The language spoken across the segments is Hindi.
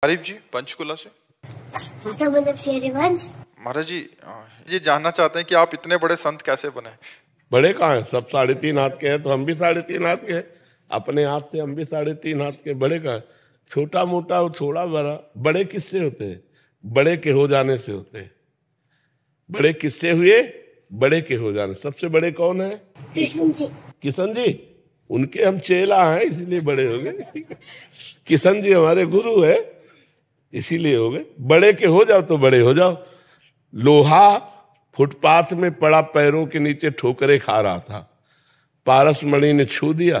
आरिफ जी पंचकुला से। हरिवंश महाराज जी, ये जानना चाहते हैं कि आप इतने बड़े संत कैसे बने। बड़े कहाँ हैं? सब 3.5 हाथ के हैं तो हम भी 3.5 हाथ के हैं। अपने हाथ से हम भी 3.5 हाथ के। बड़े कहाँ हैं? छोटा मोटा और थोड़ा बड़ा। बड़े किससे होते हैं? बड़े के हो जाने से होते हैं। बड़े किससे हुए? बड़े के हो जाने। सबसे बड़े कौन है? कृष्ण जी। किशन जी। उनके हम चेला हैं इसीलिए बड़े हो गए। किशन जी हमारे गुरु है इसीलिए हो गए। बड़े के हो जाओ तो बड़े हो जाओ। लोहा फुटपाथ में पड़ा, पैरों के नीचे ठोकरे खा रहा था। पारस मणि ने छू दिया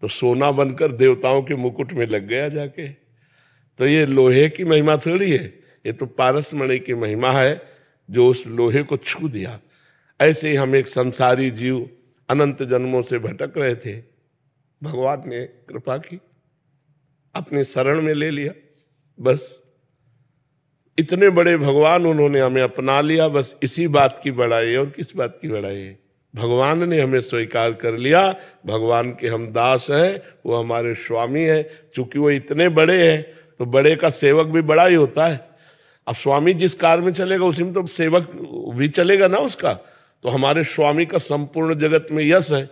तो सोना बनकर देवताओं के मुकुट में लग गया जाके। तो ये लोहे की महिमा थोड़ी है, ये तो पारस मणि की महिमा है जो उस लोहे को छू दिया। ऐसे ही हम एक संसारी जीव अनंत जन्मों से भटक रहे थे, भगवान ने कृपा की, अपने शरण में ले लिया। बस इतने बड़े भगवान उन्होंने हमें अपना लिया। बस इसी बात की बड़ाई है। और किस बात की बड़ाई है? भगवान ने हमें स्वीकार कर लिया। भगवान के हम दास हैं, वो हमारे स्वामी हैं। चूंकि वो इतने बड़े हैं तो बड़े का सेवक भी बड़ा ही होता है। अब स्वामी जिस कार में चलेगा उसी में तो सेवक भी चलेगा ना उसका। तो हमारे स्वामी का संपूर्ण जगत में यश है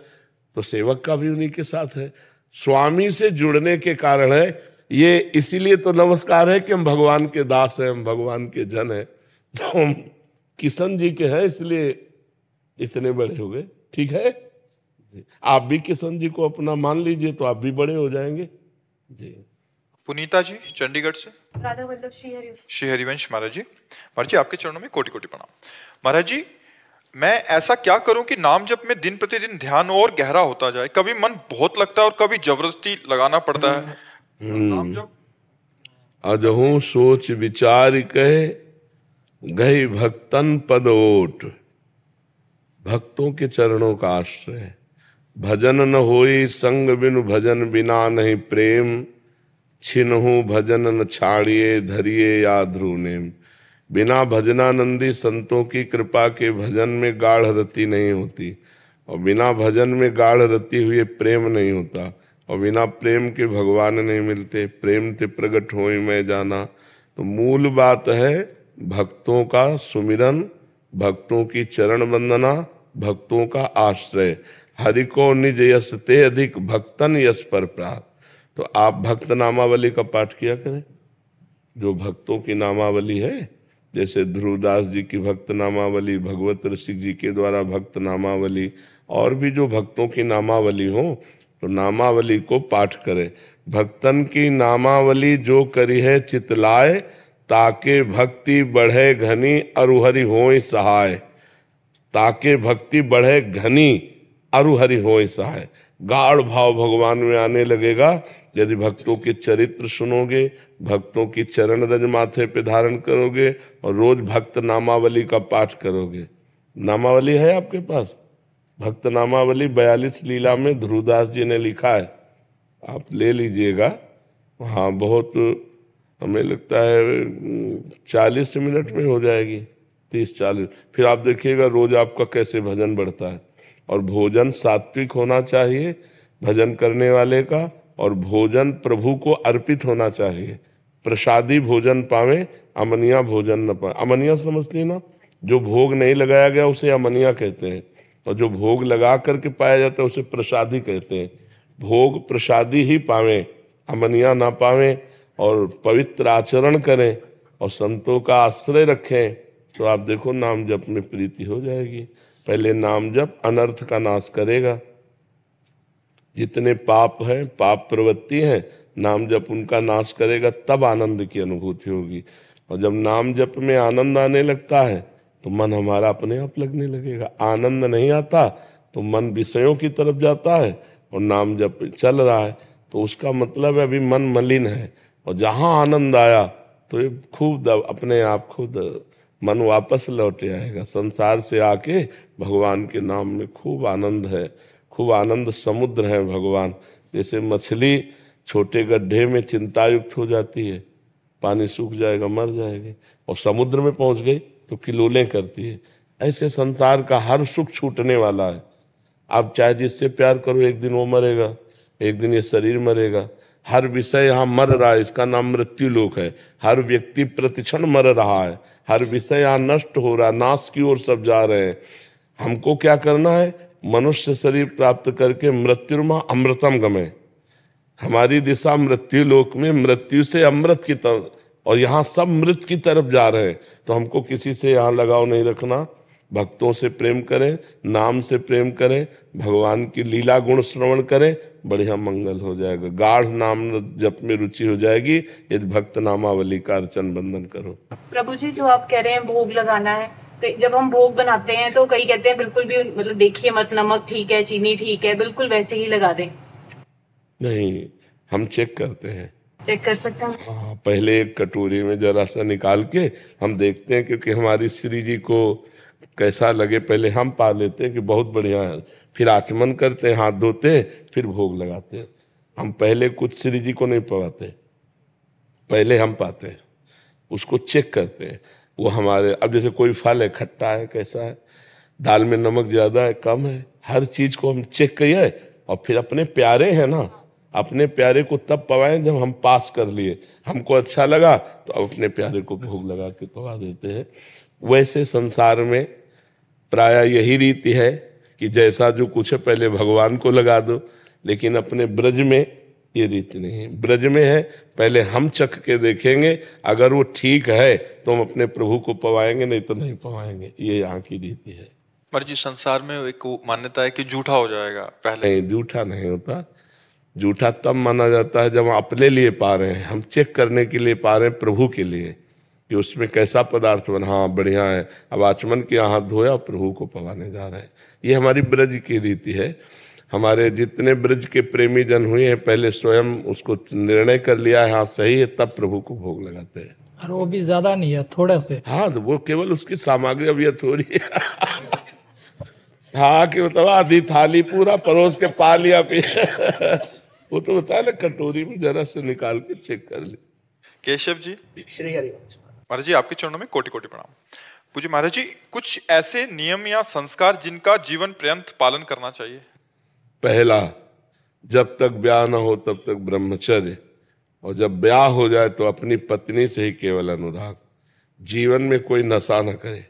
तो सेवक का भी उन्हीं के साथ है। स्वामी से जुड़ने के कारण है ये। इसीलिए तो नमस्कार है कि हम भगवान के दास हैं, हम भगवान के जन हैं। तो हम किशन जी के हैं इसलिए इतने बड़े हो गए। ठीक है जी। आप भी किशन जी को अपना मान लीजिए तो आप भी बड़े हो जाएंगे जी। पुनीता जी चंडीगढ़ से। राधा वल्लभ श्री हरिवंश महाराज जी। महाराज जी आपके चरणों में कोटि कोटि प्रणाम। महाराज जी, मैं ऐसा क्या करूं कि नाम जप में दिन प्रतिदिन ध्यान और गहरा होता जाए। कभी मन बहुत लगता है और कभी जबरदस्ती लगाना पड़ता है। नाम जप अजहू सोच विचार कहे गई भक्तन पद ओट। भक्तों के चरणों का आश्रय। भजन न होई संग बिनु भजन बिना नहीं प्रेम। छिनहु भजन न छाड़िए धरिए या ध्रुव नेम। बिना भजनानंदी संतों की कृपा के भजन में गाढ़ रति नहीं होती, और बिना भजन में गाढ़ रति हुए प्रेम नहीं होता, और बिना प्रेम के भगवान नहीं मिलते। प्रेम ते प्रगट होई मैं जाना। तो मूल बात है भक्तों का सुमिरन, भक्तों की चरण वंदना, भक्तों का आश्रय। हरि को निज यश ते अधिक भक्तन यश पर प्राप्त। तो आप भक्त नामावली का पाठ किया करें। जो भक्तों की नामावली है, जैसे ध्रुवदास जी की भक्त नामावली, भगवत ऋषि जी के द्वारा भक्त नामावली, और भी जो भक्तों की नामावली हो तो नामावली को पाठ करें। भक्तन की नामावली जो करी है चितलाए, ताके भक्ति बढ़े घनी अरुहरि होय सहाय। ताके भक्ति बढ़े घनी अरुहरि होय सहाय। गाढ़ भाव भगवान में आने लगेगा यदि भक्तों के चरित्र सुनोगे, भक्तों की चरण रज माथे पे धारण करोगे और रोज भक्त नामावली का पाठ करोगे। नामावली है आपके पास? भक्त नामावली 42 लीला में ध्रुवदास जी ने लिखा है, आप ले लीजिएगा। हाँ, बहुत हमें लगता है 40 मिनट में हो जाएगी, 30-40। फिर आप देखिएगा रोज आपका कैसे भजन बढ़ता है। और भोजन सात्विक होना चाहिए भजन करने वाले का, और भोजन प्रभु को अर्पित होना चाहिए। प्रसादी भोजन पावे, अमनिया भोजन न पावे। अमनिया समझती ना, जो भोग नहीं लगाया गया उसे अमनिया कहते हैं, और जो भोग लगा करके पाया जाता है उसे प्रसादी कहते हैं। भोग प्रसादी ही पावे, अमनिया ना पावे। और पवित्र आचरण करें और संतों का आश्रय रखें तो आप देखो नाम जप में प्रीति हो जाएगी। पहले नाम जप अनर्थ का नाश करेगा। जितने पाप हैं, पाप प्रवृत्ति हैं, नाम जप उनका नाश करेगा, तब आनंद की अनुभूति होगी। और जब नाम जप में आनंद आने लगता है तो मन हमारा अपने आप लगने लगेगा। आनंद नहीं आता तो मन विषयों की तरफ जाता है, और नाम जप चल रहा है तो उसका मतलब है अभी मन मलिन है। और जहाँ आनंद आया तो ये खूब अपने आप खुद मन वापस लौटे आएगा। संसार से आके भगवान के नाम में खूब आनंद है, खूब आनंद समुद्र है भगवान। जैसे मछली छोटे गड्ढे में चिंतायुक्त हो जाती है, पानी सूख जाएगा मर जाएगी, और समुद्र में पहुंच गई तो किलोलें करती है। ऐसे संसार का हर सुख छूटने वाला है। आप चाहे जिससे प्यार करो, एक दिन वो मरेगा, एक दिन ये शरीर मरेगा। हर विषय यहाँ मर रहा है, इसका नाम मृत्यु लोक है। हर व्यक्ति प्रतिक्षण मर रहा है, हर विषय यहाँ नष्ट हो रहा है, नाश की ओर सब जा रहे हैं। हमको क्या करना है? मनुष्य शरीर प्राप्त करके मृत्युर्मा अमृतम गमे, हमारी दिशा मृत्यु लोक में मृत्यु से अमृत की तरफ, और यहाँ सब मृत की तरफ जा रहे हैं। तो हमको किसी से यहाँ लगाव नहीं रखना, भक्तों से प्रेम करें, नाम से प्रेम करें, भगवान की लीला गुण श्रवण करें, बढ़िया मंगल हो जाएगा। गाढ़ नाम जप में रुचि हो जाएगी यदि भक्त नामावली का अर्चन बंदन करो। प्रभु जी, जो आप कह रहे हैं भोग लगाना है, जब हम भोग बनाते हैं तो कई कहते हैं बिल्कुल भी मतलब देखिए मत, नमक ठीक है, चीनी ठीक है, बिल्कुल वैसे ही लगा दें। नहीं, हम चेक करते हैं। चेक कर सकते हैं? हाँ, पहले एक कटोरी में जरा सा निकाल के हम देखते हैं, क्योंकि हमारी श्री जी को कैसा लगे पहले हम पा लेते हैं कि बहुत बढ़िया है, फिर आचमन करते हैं, हाथ धोते हैं, फिर भोग लगाते हैं। हम पहले कुछ श्री जी को नहीं पवाते, पहले हम पाते हैं, उसको चेक करते हैं। वो हमारे, अब जैसे कोई फल है, खट्टा है, कैसा है, दाल में नमक ज्यादा है, कम है, हर चीज को हम चेक करिए, और फिर अपने प्यारे हैं ना, अपने प्यारे को तब पवाएं जब हम पास कर लिए। हमको अच्छा लगा तो अब अपने प्यारे को भोग लगा के पवा देते हैं। वैसे संसार में प्राय यही रीति है कि जैसा जो कुछ है पहले भगवान को लगा दो, लेकिन अपने ब्रज में ये रीति नहीं है। ब्रज में है पहले हम चख के देखेंगे, अगर वो ठीक है तो हम अपने प्रभु को पवाएंगे, नहीं तो नहीं पवाएंगे। ये यहाँ की रीति है। मर्जी संसार में एक मान्यता है कि झूठा हो जाएगा पहले। नहीं, झूठा नहीं होता। झूठा तब माना जाता है जब हम अपने लिए पा रहे हैं, हम चेक करने के लिए पा रहे हैं प्रभु के लिए कि उसमें कैसा पदार्थ बना, हाँ बढ़िया है, अब आचमन के हाथ धोया, प्रभु को पवाने जा रहे हैं। ये हमारी ब्रज की रीति है। हमारे जितने ब्रज के प्रेमी जन हुए हैं पहले स्वयं उसको निर्णय कर लिया है, हाँ सही है, तब प्रभु को भोग लगाते हैं। और वो भी ज्यादा नहीं है, थोड़ा से। हाँ, तो वो केवल उसकी सामग्री अब ये थोड़ी है हाँ, कि मतलब आधी थाली पूरा परोस के पा लिया वो तो बता ना, कटोरी में जरा से निकाल के चेक कर ले। केशव जी, श्री हरिवंश महाराज जी, आपके चरणों में कोटि कोटि प्रणाम। पूज्य महाराज जी, कुछ ऐसे नियम या संस्कार जिनका जीवन पर्यंत पालन करना चाहिए? पहला, जब तक ब्याह न हो तब तक ब्रह्मचर्य, और जब ब्याह हो जाए तो अपनी पत्नी से ही केवल अनुराग। जीवन में कोई नशा न करे,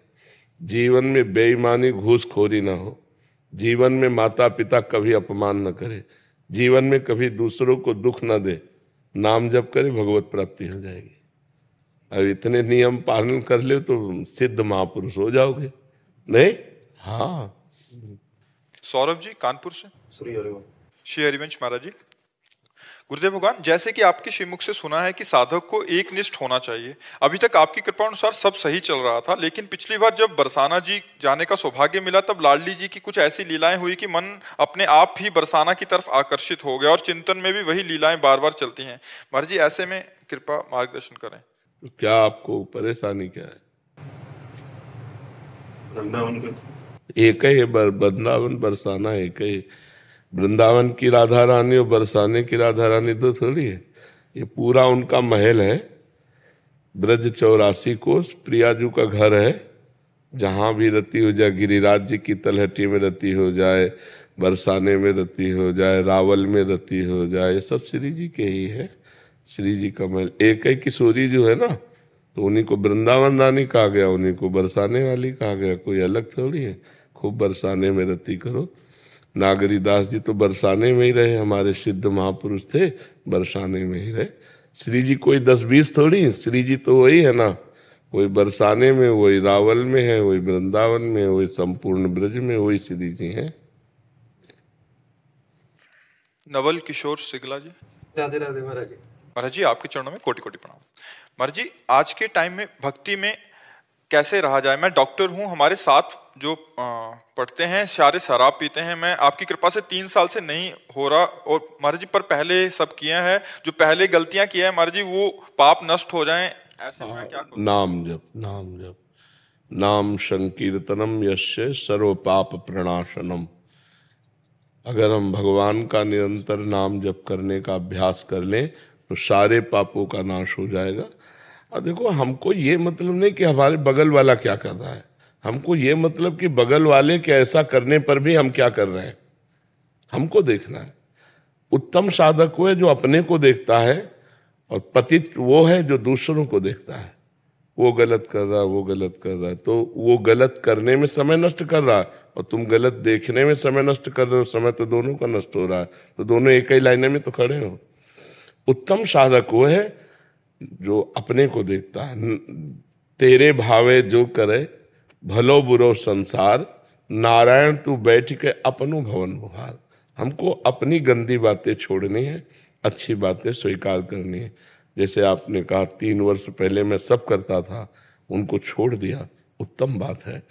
जीवन में बेईमानी घूसखोरी न हो, जीवन में माता पिता कभी अपमान न करे, जीवन में कभी दूसरों को दुख न दे, नाम जप करे, भगवत प्राप्ति हो जाएगी। अब इतने नियम पालन कर ले तो सिद्ध महापुरुष हो जाओगे। नहीं? हाँ। सौरभ जी, कानपुर से। श्री हरिवंश महाराज जी, गुरुदेव भगवान, जैसे कि आपके श्रीमुख से सुना है कि साधक को एक निष्ठ होना चाहिए। अभी तक आपकी कृपा अनुसार सब सही चल रहा था, लेकिन पिछली बार जब बरसाना जी जाने का सौभाग्य मिला तब लाडली जी की कुछ ऐसी लीलाएं हुई कि मन अपने आप ही बरसाना की तरफ आकर्षित हो गया, और चिंतन में भी वही लीलाएं बार बार चलती हैं। महाराज जी, ऐसे में कृपा मार्गदर्शन करें। तो क्या आपको परेशानी क्या है? वृंदावन का एक ही है, वृंदावन बरसाना एक ही। वृंदावन की राधा रानी और बरसाने की राधा रानी तो थोड़ी है। ये पूरा उनका महल है। ब्रज 84 कोस प्रियाजू का घर है, जहाँ भी रति हो जाए, गिरिराज जी की तलहटी में रति हो जाए, बरसाने में रति हो जाए, रावल में रति हो जाए, ये सब श्री जी के ही है। श्री जी का महल एक ही। किशोरी जो है ना, तो उन्हीं को वृंदावन रानी कहा गया, उन्हीं को बरसाने वाली कहा गया, कोई अलग थोड़ी है। खूब बरसाने में रति करो। नागरी दास जी तो बरसाने में ही रहे, हमारे सिद्ध महापुरुष थे, बरसाने में ही रहे। श्री जी कोई 10-20 थोड़ी, श्री जी तो वही है ना, वही बरसाने में, वही रावल में है, वही वृंदावन में, वही संपूर्ण ब्रज में, वही श्री जी हैं। नवल किशोर सिगला जी। राधे राधे महाराज जी। महाराज जी, आपके चरणों में कोटि कोटि प्रणाम। महाराज जी, आज के टाइम में भक्ति में कैसे रहा जाए? मैं डॉक्टर हूँ, हमारे साथ जो पढ़ते हैं सारे शराब पीते हैं। मैं आपकी कृपा से 3 साल से नहीं हो रहा, और महाराज जी पर पहले सब किए हैं, जो पहले गलतियां किए हैं महाराज जी वो पाप नष्ट हो जाएं, ऐसे में क्या करूं? नाम जप, नाम जप, नाम संकीर्तनम यस्य सर्व पाप प्रणाशनम। अगर हम भगवान का निरंतर नाम जप करने का अभ्यास कर लें तो सारे पापों का नाश हो जाएगा। और देखो, हमको ये मतलब नहीं कि हमारे बगल वाला क्या कर रहा है, हमको ये मतलब कि बगल वाले के ऐसा करने पर भी हम क्या कर रहे हैं, हमको देखना है। उत्तम साधक वो है जो अपने को देखता है, और पतित वो है जो दूसरों को देखता है। वो गलत कर रहा है, वो गलत कर रहा है, तो वो गलत करने में समय नष्ट कर रहा है और तुम गलत देखने में समय नष्ट कर रहे हो। समय तो दोनों का नष्ट हो रहा है, तो दोनों एक ही लाइन में तो खड़े हो। उत्तम साधक वो है जो अपने को देखता है। तेरे भावे जो करे भलो बुरो संसार, नारायण तू बैठ के अपनो भवन बुहार। हमको अपनी गंदी बातें छोड़नी है, अच्छी बातें स्वीकार करनी है। जैसे आपने कहा 3 वर्ष पहले मैं सब करता था, उनको छोड़ दिया, उत्तम बात है।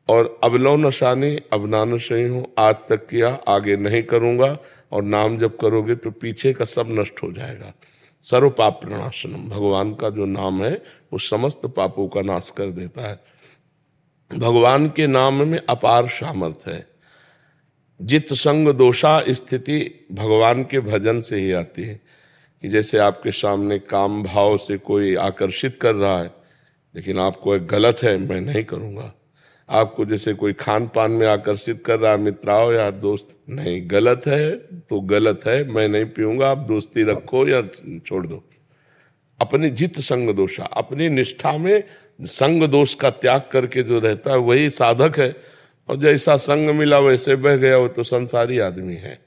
और अब लो नशानी अब नानशही हूँ, आज तक किया आगे नहीं करूँगा, और नाम जब करोगे तो पीछे का सब नष्ट हो जाएगा। सर्व पाप प्रणाशनम, भगवान का जो नाम है वो समस्त पापों का नाश कर देता है। भगवान के नाम में अपार सामर्थ्य है। जित संग दोषा स्थिति भगवान के भजन से ही आती है। कि जैसे आपके सामने काम भाव से कोई आकर्षित कर रहा है, लेकिन आपको एक गलत है, मैं नहीं करूँगा। आपको जैसे कोई खान पान में आकर्षित कर रहा है, मित्राओ या दोस्त, नहीं, गलत है तो गलत है, मैं नहीं पीऊँगा, आप दोस्ती रखो या छोड़ दो। अपनी जित संग दोषा, अपनी निष्ठा में संग दोष का त्याग करके जो रहता है वही साधक है। और जैसा संग मिला वैसे बह गया, वो तो संसारी आदमी है।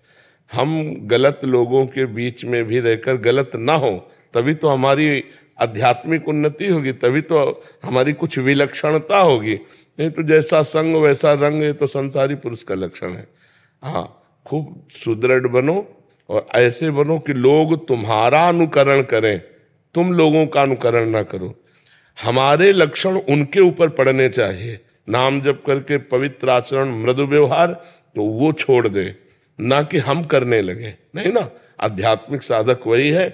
हम गलत लोगों के बीच में भी रहकर गलत ना हो, तभी तो हमारी आध्यात्मिक उन्नति होगी, तभी तो हमारी कुछ विलक्षणता होगी। नहीं तो जैसा संग वैसा रंग, ये तो संसारी पुरुष का लक्षण है। हाँ, खूब सुदृढ़ बनो और ऐसे बनो कि लोग तुम्हारा अनुकरण करें, तुम लोगों का अनुकरण ना करो। हमारे लक्षण उनके ऊपर पड़ने चाहिए। नाम जप करके पवित्र आचरण, मृदु व्यवहार, तो वो छोड़ दे, ना कि हम करने लगे। नहीं ना, आध्यात्मिक साधक वही है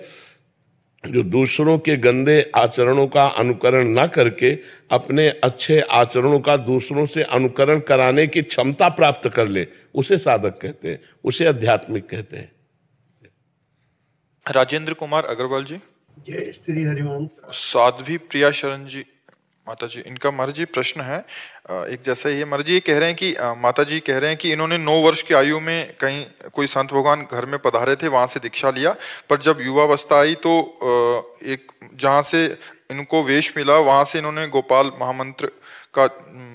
जो दूसरों के गंदे आचरणों का अनुकरण ना करके अपने अच्छे आचरणों का दूसरों से अनुकरण कराने की क्षमता प्राप्त कर ले, उसे साधक कहते हैं, उसे आध्यात्मिक कहते हैं। राजेंद्र कुमार अग्रवाल जी। जय श्री हरिवंश। साध्वी प्रिया शरण जी, माता जी, इनका महाराज जी प्रश्न है एक जैसा ही है। महाराज जी ये कह रहे हैं कि माता जी कह रहे हैं कि इन्होंने 9 वर्ष की आयु में कहीं कोई संत भगवान घर में पधारे थे, वहां से दीक्षा लिया, पर जब युवावस्था आई तो एक जहां से इनको वेश मिला वहां से इन्होंने गोपाल महामंत्र का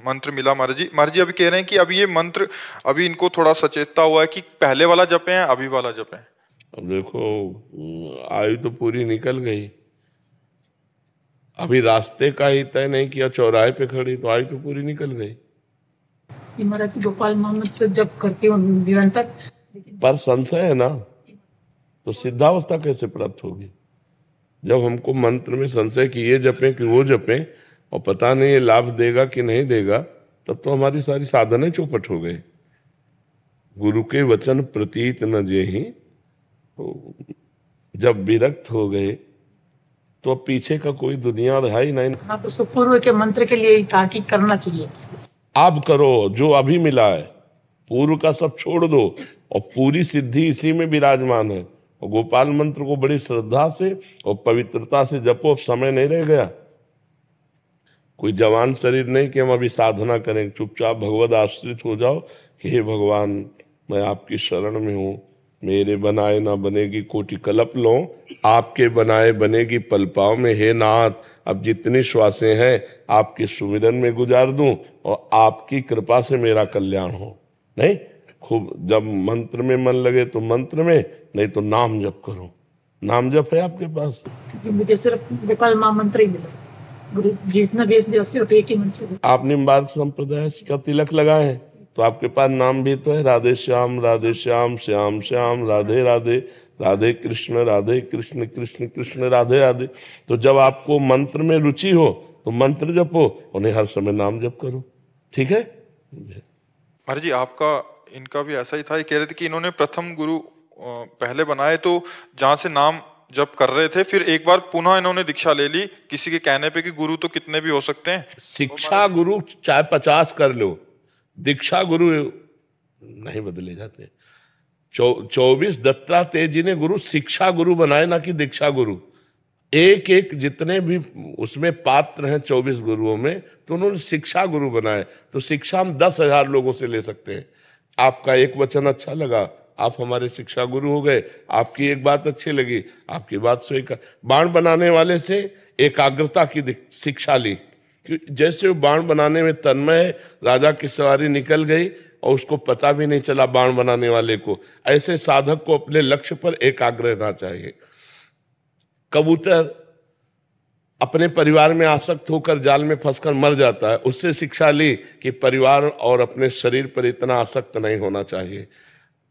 मंत्र मिला। महाराज जी अभी कह रहे हैं कि अभी ये मंत्र अभी इनको थोड़ा सचेतता हुआ है कि पहले वाला जपें या अभी वाला जपें। अब देखो, आयु तो पूरी निकल गई, अभी रास्ते का ही तय नहीं किया, चौराहे पे खड़ी, तो आयु तो पूरी निकल गई। महाराज गोपाल महामंत्र जप करते हो निरंतर, पर संशय है ना, तो सिद्धावस्था कैसे प्राप्त होगी? जब हमको मंत्र में संशय कि ये जपें कि वो जपें, और पता नहीं ये लाभ देगा कि नहीं देगा, तब तो हमारी सारी साधनें चौपट हो गई। गुरु के वचन प्रतीत न जेहि, जब विरक्त हो गए तो अब पीछे का कोई दुनिया रहा ही नहीं। हाँ, तो पूर्व के मंत्र के लिए ताकीद करना चाहिए। आप करो जो अभी मिला है, पूर्व का सब छोड़ दो, और पूरी सिद्धि इसी में विराजमान है। और गोपाल मंत्र को बड़ी श्रद्धा से और पवित्रता से जपो, समय नहीं रह गया। कोई जवान शरीर नहीं कि हम अभी साधना करें, चुपचाप भगवद आश्रित हो जाओ कि हे भगवान मैं आपकी शरण में हूँ, मेरे बनाए ना बनेगी कोटि कल्प लो, आपके बनाए बनेगी पल पाव में। हे नाथ, अब जितनी श्वासें हैं आपके सुमिरन में गुजार दूं और आपकी कृपा से मेरा कल्याण हो। नहीं, खूब जब मंत्र में मन लगे तो मंत्र में, नहीं तो नाम जप करो। नाम जप है आपके पास? मुझे सिर्फ गोपाल महामंत्र ही मिला, गुरु जिसने भेज दिया सिर्फ एक ही मंत्र। आप निम्बार्क संप्रदाय का तिलक लगाए हैं तो आपके पास नाम भी तो है, राधे श्याम श्याम श्याम राधे राधे, राधे कृष्ण कृष्ण कृष्ण राधे राधे। तो जब आपको मंत्र में रुचि हो तो मंत्र जपो, उन्हें हर समय नाम जप करो, ठीक है? महाराज जी आपका इनका भी ऐसा ही था, ये कह रहे थे कि इन्होंने प्रथम गुरु पहले बनाए तो जहां से नाम जप कर रहे थे, फिर एक बार पुनः इन्होंने दीक्षा ले ली किसी के कहने पे कि गुरु तो कितने भी हो सकते हैं। शिक्षा गुरु चाहे 50 कर लो, दीक्षा गुरु नहीं बदले जाते। 24 दत्तात्रेय जी ने गुरु शिक्षा गुरु बनाए, ना कि दीक्षा गुरु। एक एक जितने भी उसमें पात्र हैं 24 गुरुओं में, तो उन्होंने शिक्षा गुरु बनाए। तो शिक्षा हम 10,000 लोगों से ले सकते हैं। आपका एक वचन अच्छा लगा, आप हमारे शिक्षा गुरु हो गए, आपकी एक बात अच्छी लगी, आपकी बात स्वीकार। बाण बनाने वाले से एकाग्रता की शिक्षा ली, जैसे वो बाण बनाने में तन्मय, राजा की सवारी निकल गई और उसको पता भी नहीं चला बाण बनाने वाले को। ऐसे साधक को अपने लक्ष्य पर एकाग्र रहना चाहिए। कबूतर अपने परिवार में आसक्त होकर जाल में फंसकर मर जाता है, उससे शिक्षा ली कि परिवार और अपने शरीर पर इतना आसक्त नहीं होना चाहिए।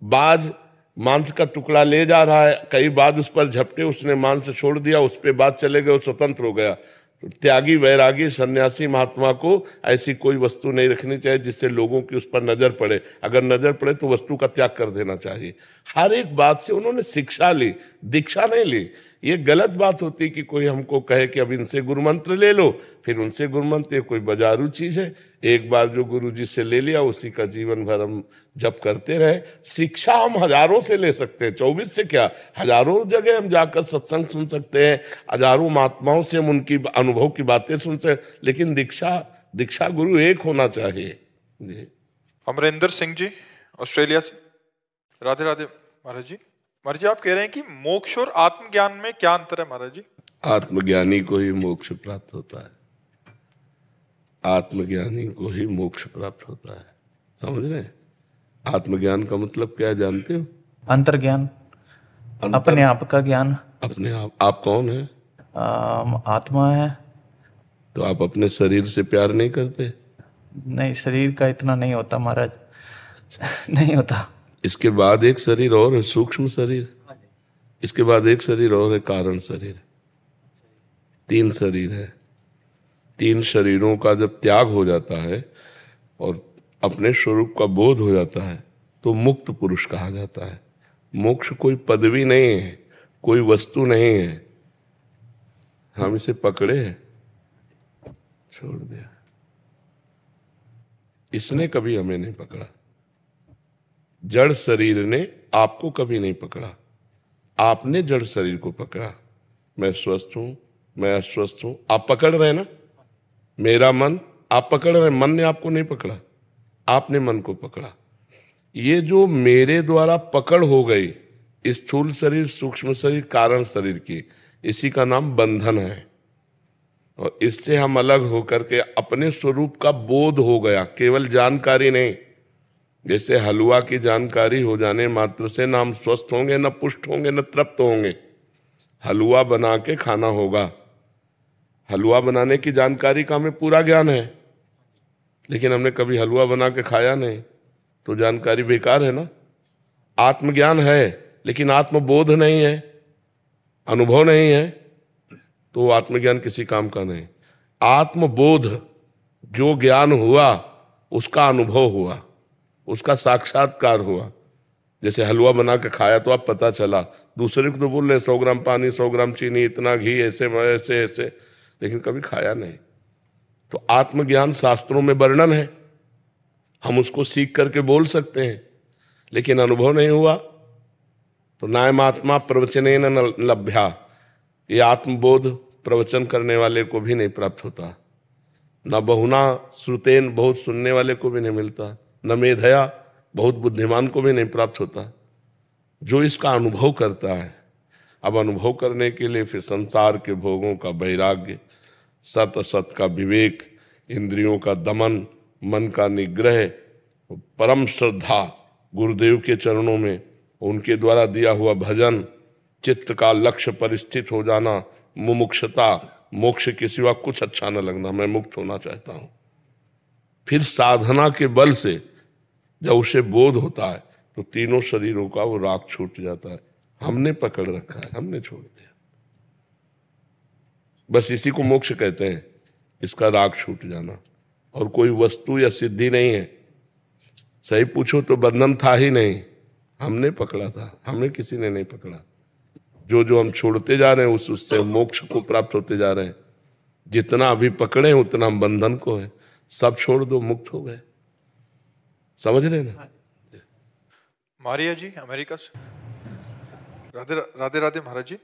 बाज मांस का टुकड़ा ले जा रहा है, कई बाज उस पर झपटे, उसने मांस छोड़ दिया, उस पे बाज चले गए, वो स्वतंत्र हो गया। तो त्यागी, वैरागी, सन्यासी महात्मा को ऐसी कोई वस्तु नहीं रखनी चाहिए जिससे लोगों की उस पर नजर पड़े। अगर नजर पड़े तो वस्तु का त्याग कर देना चाहिए। हर एक बात से उन्होंने शिक्षा ली, दीक्षा नहीं ली। ये गलत बात होती कि कोई हमको कहे कि अब इनसे गुरु मंत्र ले लो, फिर उनसे गुरु मंत्र, ये कोई बाजारू चीज है। एक बार जो गुरु जी से ले लिया उसी का जीवन भर हम जप करते रहे। शिक्षा हम हजारों से ले सकते हैं, 24 से क्या, हजारों जगह हम जाकर सत्संग सुन सकते हैं, हजारों महात्माओं से हम उनकी अनुभव की बातें सुन सकते हैं, लेकिन दीक्षा गुरु एक होना चाहिए जी। अमरिंदर सिंह जी ऑस्ट्रेलिया से, राधे राधे महाराज जी। महाराज जी आप कह रहे हैं कि मोक्ष और आत्मज्ञान में क्या अंतर है महाराज जी? आत्मज्ञानी को ही मोक्ष प्राप्त होता है, आत्मज्ञानी को ही मोक्ष प्राप्त होता है। समझ रहे हैं? आत्मज्ञान का मतलब क्या जानते हो? अंतर्ज्ञान, अपने आप का ज्ञान। अपने आप कौन है? आत्मा है। तो आप अपने शरीर से प्यार नहीं करते? नहीं, शरीर का इतना नहीं होता महाराज, नहीं होता। इसके बाद एक शरीर और है, सूक्ष्म शरीर। इसके बाद एक शरीर और है, कारण शरीर। 3 शरीर है। 3 शरीरों का जब त्याग हो जाता है और अपने स्वरूप का बोध हो जाता है तो मुक्त पुरुष कहा जाता है। मोक्ष कोई पदवी नहीं है, कोई वस्तु नहीं है। हम इसे पकड़े हैं, छोड़ दिया। इसने कभी हमें नहीं पकड़ा, जड़ शरीर ने आपको कभी नहीं पकड़ा, आपने जड़ शरीर को पकड़ा। मैं स्वस्थ हूं, मैं अस्वस्थ हूं, आप पकड़ रहे हैं ना। मेरा मन, आप पकड़ रहे हैं, मन ने आपको नहीं पकड़ा, आपने मन को पकड़ा। ये जो मेरे द्वारा पकड़ हो गई, स्थूल शरीर, सूक्ष्म शरीर, कारण शरीर की, इसी का नाम बंधन है। और इससे हम अलग होकर के अपने स्वरूप का बोध हो गया, केवल जानकारी नहीं। जैसे हलवा की जानकारी हो जाने मात्र से न हम स्वस्थ होंगे, न पुष्ट होंगे, न तृप्त होंगे। हलवा बना के खाना होगा, हलवा बनाने की जानकारी का हमें पूरा ज्ञान है, लेकिन हमने कभी हलवा बना के खाया नहीं, तो जानकारी बेकार है ना। आत्मज्ञान है लेकिन आत्मबोध नहीं है, अनुभव नहीं है, तो आत्मज्ञान किसी काम का नहीं। आत्मबोध, जो ज्ञान हुआ उसका अनुभव हुआ, उसका साक्षात्कार हुआ। जैसे हलवा बना के खाया तो आप पता चला, दूसरे को तो बोल रहे 100 ग्राम पानी, 100 ग्राम चीनी, इतना घी, ऐसे ऐसे ऐसे, लेकिन कभी खाया नहीं। तो आत्मज्ञान शास्त्रों में वर्णन है, हम उसको सीख करके बोल सकते हैं, लेकिन अनुभव नहीं हुआ तो नायम आत्मा प्रवचनेन न लभ्या, ये आत्मबोध प्रवचन करने वाले को भी नहीं प्राप्त होता, न बहुना श्रुतेन, बहुत सुनने वाले को भी नहीं मिलता, न मेधया, बहुत बुद्धिमान को भी नहीं प्राप्त होता। जो इसका अनुभव करता है, अब अनुभव करने के लिए फिर संसार के भोगों का वैराग्य, सत असत का विवेक, इंद्रियों का दमन, मन का निग्रह, परम श्रद्धा गुरुदेव के चरणों में, उनके द्वारा दिया हुआ भजन, चित्त का लक्ष्य पर स्थित हो जाना, मुमुक्षता, मोक्ष के सिवा कुछ अच्छा न लगना, मैं मुक्त होना चाहता हूं। फिर साधना के बल से जब उसे बोध होता है तो तीनों शरीरों का वो राग छूट जाता है। हमने पकड़ रखा है, हमने छोड़ दिया, बस इसी को मोक्ष कहते हैं, इसका राग छूट जाना। और कोई वस्तु या सिद्धि नहीं है, सही पूछो तो बंधन था ही नहीं, हमने पकड़ा था, हमें किसी ने नहीं पकड़ा। जो जो हम छोड़ते जा रहे हैं उससे मोक्ष को प्राप्त होते जा रहे हैं। जितना अभी पकड़े उतना हम बंधन को है, सब छोड़ दो, मुक्त हो गए। समझ रहे ना? मारिया जी अमेरिका से, राधे राधे राधे महाराज जी।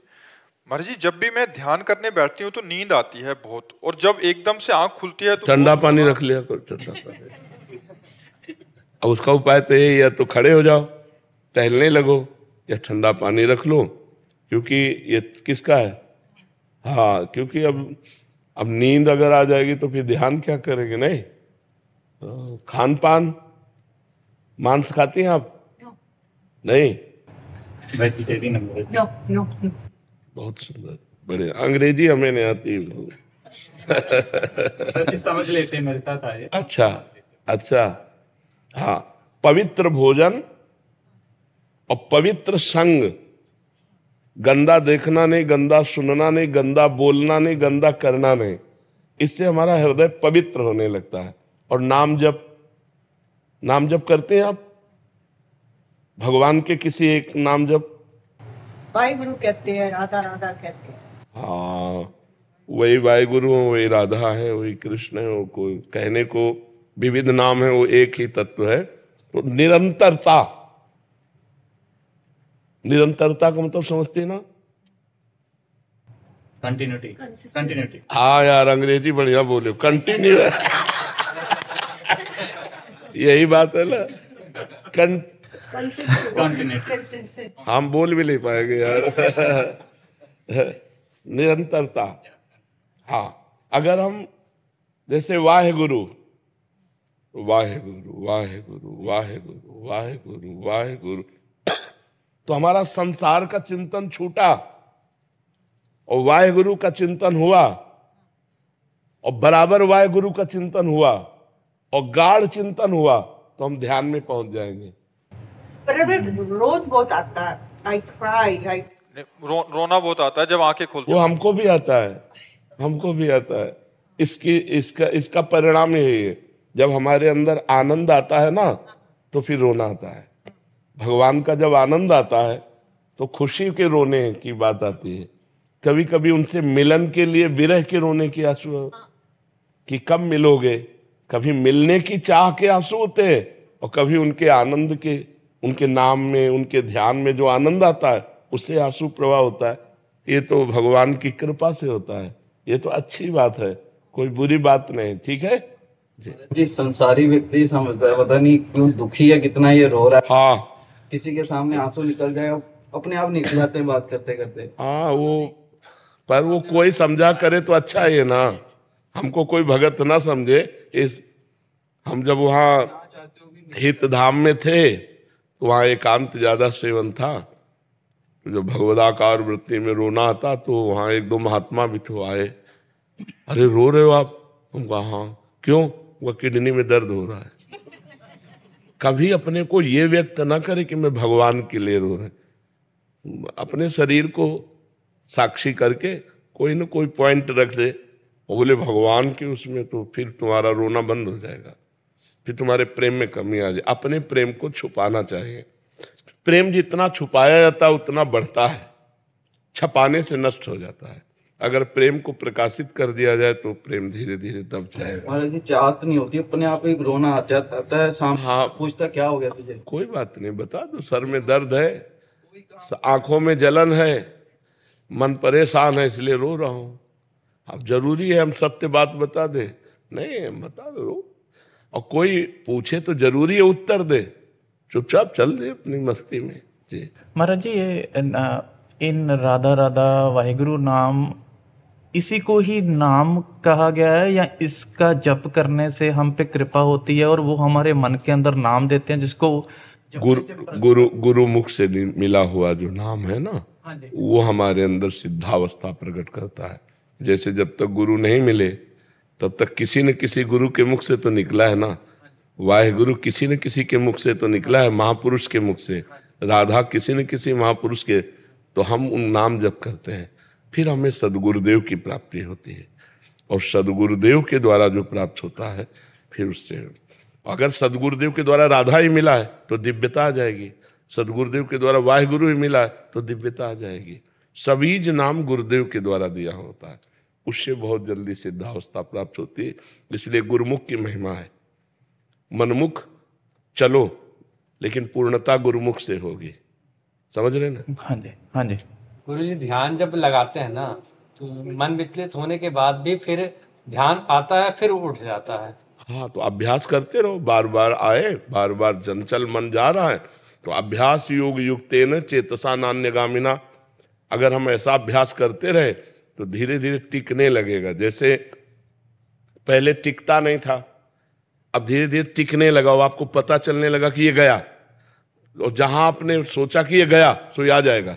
महाराज जी जब भी मैं ध्यान करने बैठती हूँ तो नींद आती है बहुत, और जब एकदम से आंख खुलती है तो ठंडा पानी रख लिया करो, ठंडा पानी। अब उसका उपाय तो यही है, तो खड़े हो जाओ, टहलने लगो या ठंडा पानी रख लो, क्योंकि ये किसका है? हाँ, क्योंकि अब नींद अगर आ जाएगी तो फिर ध्यान क्या करेंगे? नहीं। खान पान, मांस खाती हैं आप? नहीं, वेजिटेरियन। No, no, no. बहुत सुंदर, बढ़िया। अंग्रेजी हमें नहीं आती। समझ लेते हैं, मेरे साथ आए। अच्छा अच्छा, हाँ। पवित्र भोजन और पवित्र संग, गंदा देखना नहीं, गंदा सुनना नहीं, गंदा बोलना नहीं, गंदा करना नहीं, इससे हमारा हृदय पवित्र होने लगता है। और नाम जप करते हैं आप? भगवान के किसी एक नाम जप? वाहिगुरु कहते हैं, राधा राधा कहते हैं। हाँ, वही वाहिगुरु है, वही राधा है, वही कृष्ण है। वो कोई कहने को विविध नाम है, वो एक ही तत्व है। तो निरंतरता का मतलब समझते हैं ना? कंटिन्यूटी। हाँ यार, अंग्रेजी बढ़िया बोले, कंटिन्यू। यही बात है ना, हम बोल भी नहीं पाएंगे यार। निरंतरता। हाँ, अगर हम जैसे वाहेगुरु वाहेगुरु वाहेगुरु वाहेगुरु वाहेगुरु वाहेगुरु, तो हमारा संसार का चिंतन छूटा और वाहेगुरु का चिंतन हुआ, और बराबर वाहेगुरु का चिंतन हुआ और गाढ़ चिंतन हुआ, तो हम ध्यान में पहुंच जाएंगे। पर रोज बहुत आता है, I cry, right? रोना बहुत आता है जब आंखें खुलती वो हमको भी आता है। इसका परिणाम यही है, जब हमारे अंदर आनंद आता है ना, तो फिर रोना आता है। भगवान का जब आनंद आता है तो खुशी के रोने की बात आती है। कभी कभी उनसे मिलन के लिए विरह के रोने की आंसू, कि कब मिलोगे। कभी मिलने की चाह के आंसू होते हैं, और कभी उनके आनंद के, उनके नाम में, उनके ध्यान में जो आनंद आता है, उससे आंसू प्रवाह होता है। ये तो भगवान की कृपा से होता है। ये तो अच्छी बात है, कोई बुरी बात नहीं। ठीक है जी। संसारी व्यक्ति समझता है, पता नहीं क्यों दुखी है, कितना ये रो रहा है। हाँ, किसी के सामने आंसू निकल जाए, अपने आप निकल जाते हैं बात करते करते। हाँ, पर वो कोई समझा करे तो अच्छा है ना, हमको कोई भगत ना समझे। हम जब वहाँ हित धाम में थे तो वहाँ एकांत ज्यादा सेवन था। जो भगवदाकार वृत्ति में रोना आता, तो वहाँ एक दो महात्मा भी थे, आए। अरे रो रहे हो आप? हम कहा हाँ। क्यों? वह किडनी में दर्द हो रहा है। कभी अपने को ये व्यक्त ना करे कि मैं भगवान के लिए रो रहे। अपने शरीर को साक्षी करके कोई ना कोई पॉइंट रख दे और बोले भगवान के उसमें, तो फिर तुम्हारा रोना बंद हो जाएगा, फिर तुम्हारे प्रेम में कमी आ जाए। अपने प्रेम को छुपाना चाहिए। प्रेम जितना छुपाया जाता है उतना बढ़ता है, छपाने से नष्ट हो जाता है। अगर प्रेम को प्रकाशित कर दिया जाए तो प्रेम धीरे धीरे दब जाएगा। महाराज जी, चाहत नहीं होती, अपने आप ही रोना आ जाता है। सामने हाँ, पूछता क्या हो गया तुझे? कोई बात नहीं, बता दो। सर में दर्द है, आंखों में जलन है, मन परेशान है, इसलिए रो रहा हूं। अब जरूरी है हम सत्य बात बता दे? नहीं, हम बता दो। और कोई पूछे तो जरूरी है उत्तर दे, चुपचाप चल दे अपनी मस्ती में। जी महाराज जी, ये इन राधा राधा वाहिगुरु नाम, इसी को ही नाम कहा गया है, या इसका जप करने से हम पे कृपा होती है और वो हमारे मन के अंदर नाम देते हैं, जिसको गुरु मुख से मिला हुआ जो नाम है ना, वो हमारे अंदर सिद्धावस्था प्रकट करता है। जैसे जब तक गुरु नहीं मिले तब तक किसी न किसी गुरु के मुख से तो निकला है ना। वाहिगुरु किसी न किसी के मुख से तो निकला है, महापुरुष के मुख से। राधा किसी न किसी महापुरुष के, तो हम उन नाम जप करते हैं, फिर हमें सदगुरुदेव की प्राप्ति होती है। और सदगुरुदेव के द्वारा जो प्राप्त होता है, फिर उससे, अगर सदगुरुदेव के द्वारा राधा ही मिला है तो दिव्यता आ जाएगी, सदगुरुदेव के द्वारा वाहिगुरु ही मिला है तो दिव्यता आ जाएगी। सबीज नाम गुरुदेव के द्वारा दिया होता है, उससे बहुत जल्दी सिद्धावस्था प्राप्त होती है। इसलिए गुरुमुख की महिमा है। मनमुख चलो, लेकिन पूर्णता गुरुमुख से होगी। समझ रहे ना? हाँ जी, हाँ जी। गुरु जी, ध्यान जब लगाते हैं ना, तो मन विचलित होने के बाद भी फिर ध्यान आता है, फिर उठ जाता है। हाँ, तो अभ्यास करते रहो, बार बार आए, बार बार चंचल मन जा रहा है, तो अभ्यास योग युक्तेन चेतसा नान्यगामिना, अगर हम ऐसा अभ्यास करते रहे तो धीरे धीरे टिकने लगेगा। जैसे पहले टिकता नहीं था, अब धीरे धीरे टिकने लगा, वो आपको पता चलने लगा कि ये गया, और जहां आपने सोचा कि ये गया सो ये आ जाएगा,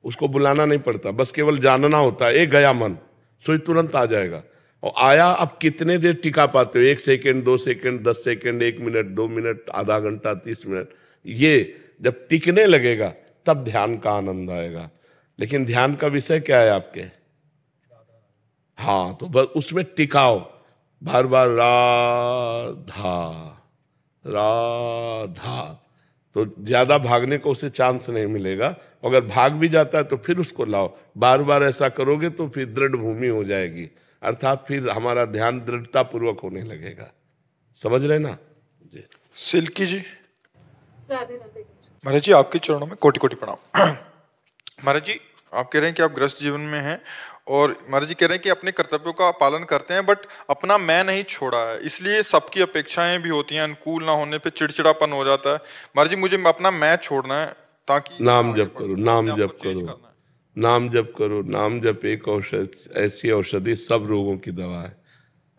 उसको बुलाना नहीं पड़ता, बस केवल जानना होता है, ये गया मन, सो ये तुरंत आ जाएगा। और आया, अब कितने देर टिका पाते हो, 1 second, 2 second, 10 second, 1 minute, 2 minute, आधा घंटा, 30 मिनट, ये जब टिकने लगेगा तब ध्यान का आनंद आएगा। लेकिन ध्यान का विषय क्या है आपके? हाँ, तो बस उसमें टिकाओ, बार बार राधा राधा, तो ज्यादा भागने को उसे चांस नहीं मिलेगा। अगर भाग भी जाता है तो फिर उसको लाओ, बार बार ऐसा करोगे तो फिर दृढ़ भूमि हो जाएगी, अर्थात फिर हमारा ध्यान दृढ़ता पूर्वक होने लगेगा। समझ रहे ना जी? सिल्की जी। राधे राधे। महाराज जी आपके चरणों में कोटि कोटि प्रणाम। महाराज जी आप कह रहे हैं कि आप ग्रस्त जीवन में हैं, और महाराज जी कह रहे हैं कि अपने कर्तव्यों का पालन करते हैं, बट अपना मैं नहीं छोड़ा है, इसलिए सबकी अपेक्षाएं भी होती हैं, अनुकूल ना होने पे चिड़चिड़ापन हो जाता है। महाराज जी मुझे अपना मैं छोड़ना है, ताकि नाम जप करो, नाम जप करो, नाम जप करो। नाम जप एक औषध, ऐसी औषधि सब रोगों की दवा है।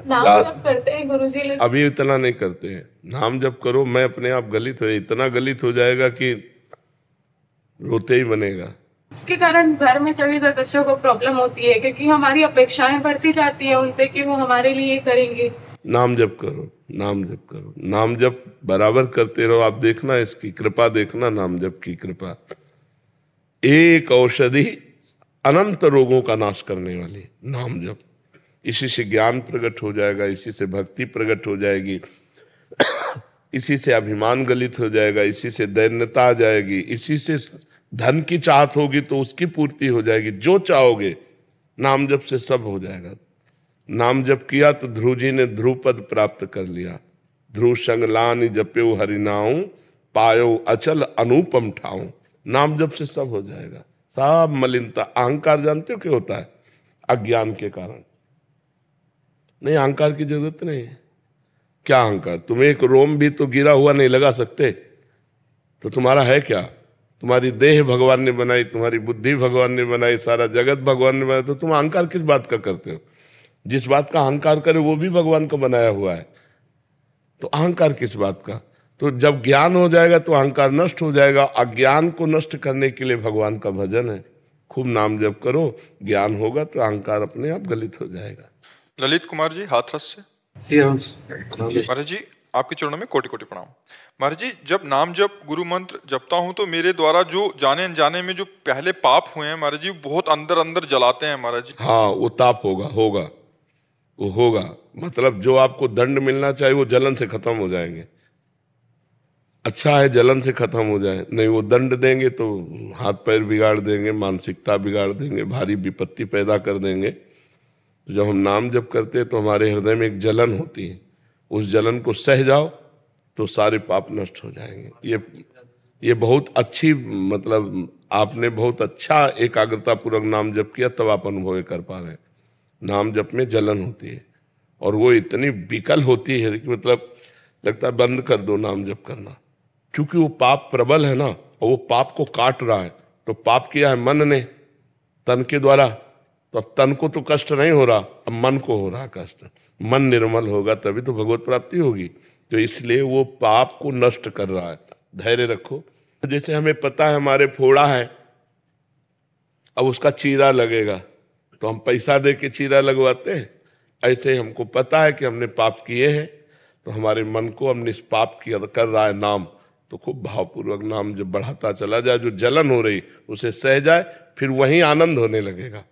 नाम जप करते हैं गुरुजी, लेकिन अभी इतना नहीं करते हैं। नाम जप करो, मैं अपने आप गलित हो, इतना गलित हो जाएगा कि रोते ही बनेगा। इसके कारण घर में सभी सदस्यों को प्रॉब्लम होती है, क्योंकि हमारी अपेक्षाएं बढ़ती जाती है उनसे कि वो हमारे लिए करेंगे। नाम जप करो, नाम जप करो, नाम जप बराबर करते रहो, आप देखना इसकी कृपा, देखना नाम जप की कृपा। एक औषधि अनंत रोगों का नाश करने वाली नाम जप। इसी से ज्ञान प्रकट हो जाएगा, इसी से भक्ति प्रकट हो जाएगी, इसी से अभिमान गलित हो जाएगा, इसी से दैन्यता आ जाएगी, इसी से धन की चाहत होगी तो उसकी पूर्ति हो जाएगी। जो चाहोगे नाम जप से सब हो जाएगा। नाम जप किया तो ध्रुव जी ने ध्रुव पद प्राप्त कर लिया। ध्रुव संग लानि जप्यो हरिनाऊ, पायो अचल अनुपम ठाऊ। नाम जप से सब हो जाएगा, सब मलिनता। अहंकार जानते हो क्या होता है? अज्ञान के कारण। नहीं, अहंकार की जरूरत नहीं है। क्या अहंकार? तुम एक रोम भी तो गिरा हुआ नहीं लगा सकते, तो तुम्हारा है क्या? तुम्हारी देह भगवान ने बनाई, तुम्हारी बुद्धि भगवान ने बनाई, सारा जगत भगवान ने बनाया, तो तुम अहंकार किस बात का करते हो? जिस बात का अहंकार करे वो भी भगवान का बनाया हुआ है, तो अहंकार किस बात का? तो जब ज्ञान हो जाएगा तो अहंकार नष्ट हो जाएगा। अज्ञान को नष्ट करने के लिए भगवान का भजन है। खूब नाम जप करो, ज्ञान होगा तो अहंकार अपने आप गलित हो जाएगा। ललित कुमार जी हाथरस से। महाराज जी आपके चरणों में कोटि कोटि प्रणाम। महाराज जी जब नाम जप गुरु मंत्र जपता हूँ तो मेरे द्वारा जो जाने अनजाने में जो पहले पाप हुए हैं महाराज जी, बहुत अंदर अंदर जलाते हैं महाराज जी। हाँ, वो ताप होगा, वो होगा। मतलब जो आपको दंड मिलना चाहिए वो जलन से खत्म हो जाएंगे। अच्छा है जलन से खत्म हो जाए, नहीं वो दंड देंगे तो हाथ पैर बिगाड़ देंगे, मानसिकता बिगाड़ देंगे, भारी विपत्ति पैदा कर देंगे। तो जब हम नाम जप करते हैं तो हमारे हृदय में एक जलन होती है, उस जलन को सह जाओ तो सारे पाप नष्ट हो जाएंगे। ये बहुत अच्छी, मतलब आपने बहुत अच्छा एकाग्रता पूर्वक नाम जप किया, तब आप अनुभव कर पा रहे हैं। नाम जप में जलन होती है और वो इतनी विकल होती है कि मतलब लगता है बंद कर दो नाम जप करना, क्योंकि वो पाप प्रबल है ना, और वो पाप को काट रहा है। तो पाप किया है मन ने, तन के द्वारा, तो अब तन को तो कष्ट नहीं हो रहा, अब मन को हो रहा कष्ट। मन निर्मल होगा तभी तो भगवत प्राप्ति होगी। तो इसलिए वो पाप को नष्ट कर रहा है। धैर्य रखो। जैसे हमें पता है हमारे फोड़ा है, अब उसका चीरा लगेगा तो हम पैसा दे के चीरा लगवाते हैं। ऐसे ही हमको पता है कि हमने पाप किए हैं, तो हमारे मन को हम निष्पाप कर रहा है नाम, तो खूब भावपूर्वक नाम जब बढ़ाता चला जाए, जो जलन हो रही उसे सह जाए, फिर वही आनंद होने लगेगा।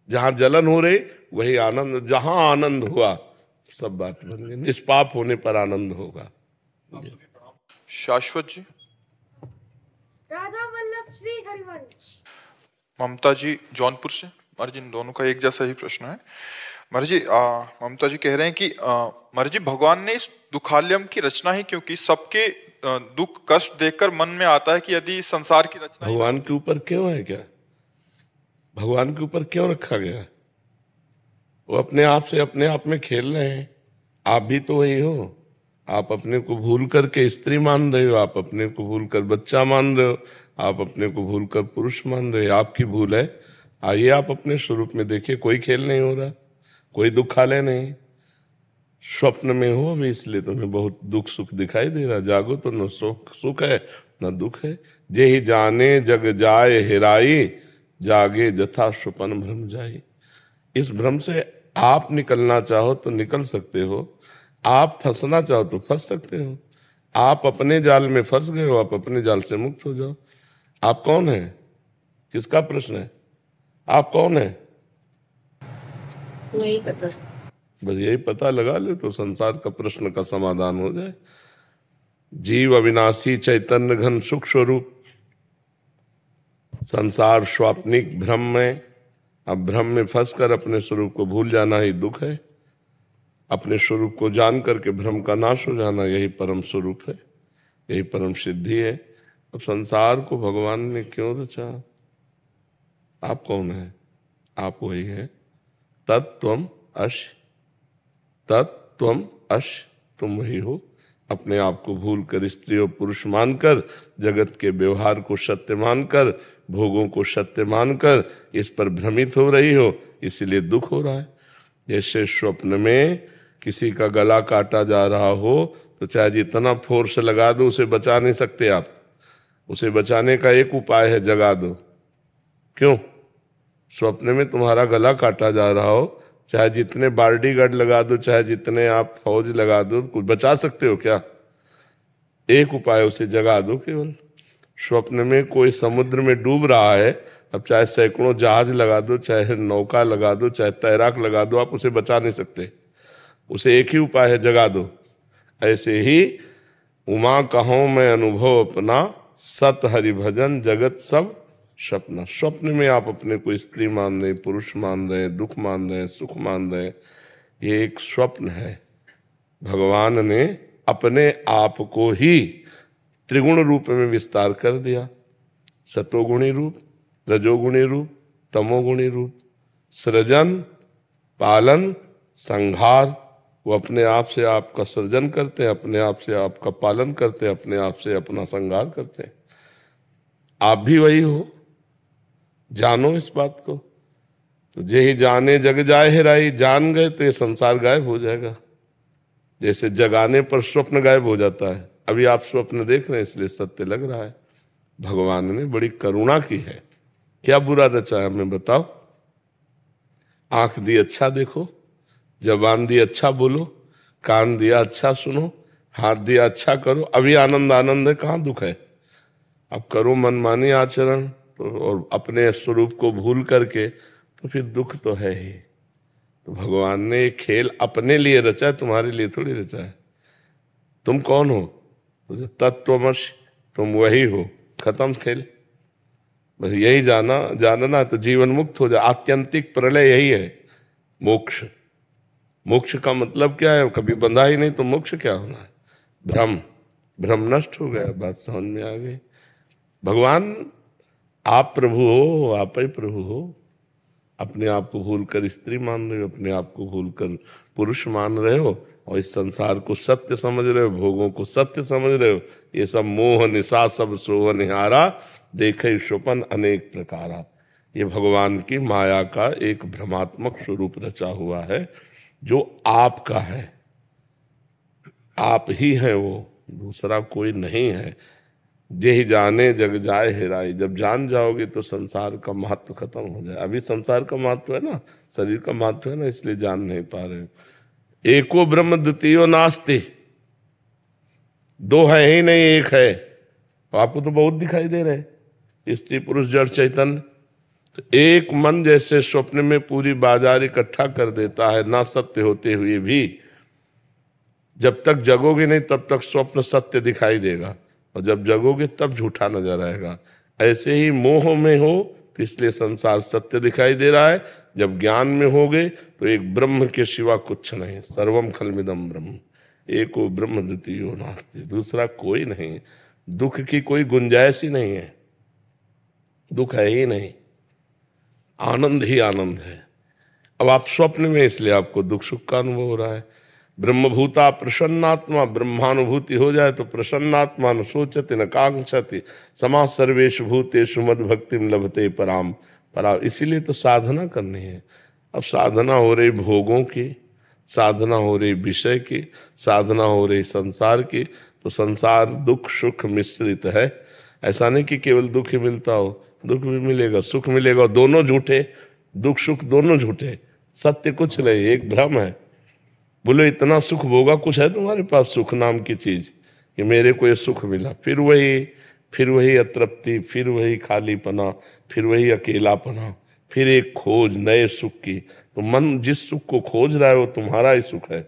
जहां जलन हो रही वही आनंद, जहां आनंद हुआ सब बात बन गई। निष्पाप होने पर आनंद होगा। शाश्वत जी। राधा वल्लभ श्री हरिवंश। ममता जी जौनपुर से। महाराज जी इन दोनों का एक जैसा ही प्रश्न है। महाराज जी ममता जी कह रहे हैं कि महाराज जी भगवान ने इस दुखालयम की रचना ही क्यों की? सबके दुख कष्ट देखकर मन में आता है कि यदि संसार की रचना भगवान के ऊपर क्यों है? क्या भगवान के ऊपर क्यों रखा गया? वो अपने आप से अपने आप में खेल रहे हैं। आप भी तो वही हो, आप अपने को भूल करके स्त्री मान रहे हो, आप अपने को भूल कर बच्चा मान रहे हो, आप अपने को भूल कर पुरुष मान रहे हो। आपकी भूल है। आइए आप अपने स्वरूप में देखिए, कोई खेल नहीं हो रहा, कोई दुखालय नहीं। स्वप्न में हो अभी, इसलिए तुम्हें बहुत दुख सुख दिखाई दे रहा। जागो तो न सुख है न दुख है। जे ही जाने जग जाए हेराई, जागे जथा स्वपन भ्रम जाई। इस भ्रम से आप निकलना चाहो तो निकल सकते हो, आप फंसना चाहो तो फंस सकते हो। आप अपने जाल में फंस गए हो, आप अपने जाल से मुक्त हो जाओ। आप कौन है? किसका प्रश्न है? आप कौन है? नहीं पता। बस यही पता लगा ले तो संसार का प्रश्न का समाधान हो जाए। जीव अविनाशी चैतन्य घन सुख स्वरूप, संसार स्वाप्निक भ्रम में। अब भ्रम में फंसकर अपने स्वरूप को भूल जाना ही दुख है। अपने स्वरूप को जान करके भ्रम का नाश हो जाना, यही परम स्वरूप है, यही परम सिद्धि है। अब संसार को भगवान ने क्यों रचा? आप कौन है? आप वही है। तत्त्वम अश, तत्त्वम अश, तुम वही हो। अपने आप को भूल कर, स्त्री और पुरुष मानकर, जगत के व्यवहार को सत्य मानकर, भोगों को सत्य मानकर इस पर भ्रमित हो रही हो, इसीलिए दुख हो रहा है। जैसे स्वप्न में किसी का गला काटा जा रहा हो तो चाहे जितना फोर्स लगा दो उसे बचा नहीं सकते आप। उसे बचाने का एक उपाय है, जगा दो। क्यों? स्वप्न में तुम्हारा गला काटा जा रहा हो, चाहे जितने बॉडीगार्ड लगा दो, चाहे जितने आप फौज लगा दो, कुछ बचा सकते हो क्या? एक उपाय, उसे जगा दो केवल। स्वप्न में कोई समुद्र में डूब रहा है, अब चाहे सैकड़ों जहाज लगा दो, चाहे नौका लगा दो, चाहे तैराक लगा दो, आप उसे बचा नहीं सकते। उसे एक ही उपाय है, जगा दो। ऐसे ही उमा कहो मैं अनुभव अपना, सत हरि भजन जगत सब स्वप्न। स्वप्न में आप अपने को स्त्री मान रहे, पुरुष मान रहे, दुख मान रहे, सुख मान रहे, ये एक स्वप्न है। भगवान ने अपने आप को ही त्रिगुण रूप में विस्तार कर दिया। सतोगुणी रूप, रजोगुणी रूप, तमोगुणी रूप। सृजन, पालन, संहार, वो अपने आप से आपका सृजन करते हैं, अपने आप से आपका पालन करते हैं, अपने आप से अपना संहार करते हैं। आप भी वही हो, जानो इस बात को। तो जे ही जाने जग जाए हेराई, जान गए तो ये संसार गायब हो जाएगा। जैसे जगाने पर स्वप्न गायब हो जाता है। अभी आप स्वप्न देख रहे हैं इसलिए सत्य लग रहा है। भगवान ने बड़ी करुणा की है। क्या बुरा रचा है हमें बताओ? आंख दी अच्छा देखो, जबान दी अच्छा बोलो, कान दिया अच्छा सुनो, हाथ दिया अच्छा करो। अभी आनंद आनंद है, कहाँ दुख है? अब करो मनमानी आचरण तो और अपने स्वरूप को भूल करके, तो फिर दुख तो है ही। तो भगवान ने ये खेल अपने लिए रचा है, तुम्हारे लिए थोड़ी रचा है। तुम कौन हो? तो तत्त्वमश, तुम वही हो। खत्म खेल। बस यही जानना तो जीवन मुक्त हो जाए। आत्यंतिक प्रलय यही है, मोक्ष। मोक्ष का मतलब क्या है? कभी बंधा ही नहीं तो मोक्ष क्या होना है? भ्रम नष्ट हो गया, बात समझ में आ गई। भगवान आप प्रभु हो, आप ही प्रभु हो। अपने आप को भूल कर स्त्री मान रहे हो, अपने आप को भूल कर पुरुष मान रहे हो, और इस संसार को सत्य समझ रहे हो, भोगों को सत्य समझ रहे हो। ये सब मोह निशा सब सोह निहारा, देखे स्वपन अनेक प्रकारा। ये भगवान की माया का एक भ्रमात्मक स्वरूप रचा हुआ है, जो आपका है। आप ही हैं वो, दूसरा कोई नहीं है। जे ही जाने जग जाए हेराई, जब जान जाओगे तो संसार का महत्व खत्म हो जाए। अभी संसार का महत्व है ना, शरीर का महत्व है ना, इसलिए जान नहीं पा रहे हो। एको ब्रह्म द्वितीयो नास्ति, दो है ही नहीं, एक है। तो आपको तो बहुत दिखाई दे रहे, स्त्री पुरुष जड़ चैतन्य। तो एक मन जैसे स्वप्न में पूरी बाजार इकट्ठा कर देता है, ना सत्य होते हुए भी। जब तक जगोगे नहीं तब तक स्वप्न सत्य दिखाई देगा, और जब जगोगे तब झूठा नजर आएगा। ऐसे ही मोह में हो तो इसलिए संसार सत्य दिखाई दे रहा है। जब ज्ञान में हो गए तो एक ब्रह्म के सिवा कुछ नहीं। सर्वम खलमिदम ब्रह्म, एको ब्रह्म द्वितीयो नास्ति, दूसरा कोई नहीं। दुख की कोई गुंजाइश ही नहीं है, दुख है ही नहीं, आनंद ही आनंद है। अब आप स्वप्न में, इसलिए आपको दुख सुख का अनुभव हो रहा है। ब्रह्मभूता प्रसन्नात्मा, ब्रह्मानुभूति हो जाए तो प्रसन्नात्मा न सोचति न कांक्षति, समा सर्वेषु भूतेषु मद भक्तिम लभते पराम पराम। इसीलिए तो साधना करनी है। अब साधना हो रही भोगों की, साधना हो रही विषय की, साधना हो रही संसार की, तो संसार दुख सुख मिश्रित है। ऐसा नहीं कि केवल दुख ही मिलता हो, दुख भी मिलेगा सुख मिलेगा, दोनों झूठे, दुख सुख दोनों झूठे, सत्य कुछ नहीं, एक भ्रम है। बोलो इतना सुख भोगा, कुछ है तुम्हारे पास सुख नाम की चीज कि मेरे को ये सुख मिला? फिर वही अतृप्ति, फिर वही खालीपना, फिर वही अकेलापना, फिर एक खोज नए सुख की। तो मन जिस सुख को खोज रहा है वो तुम्हारा ही सुख है।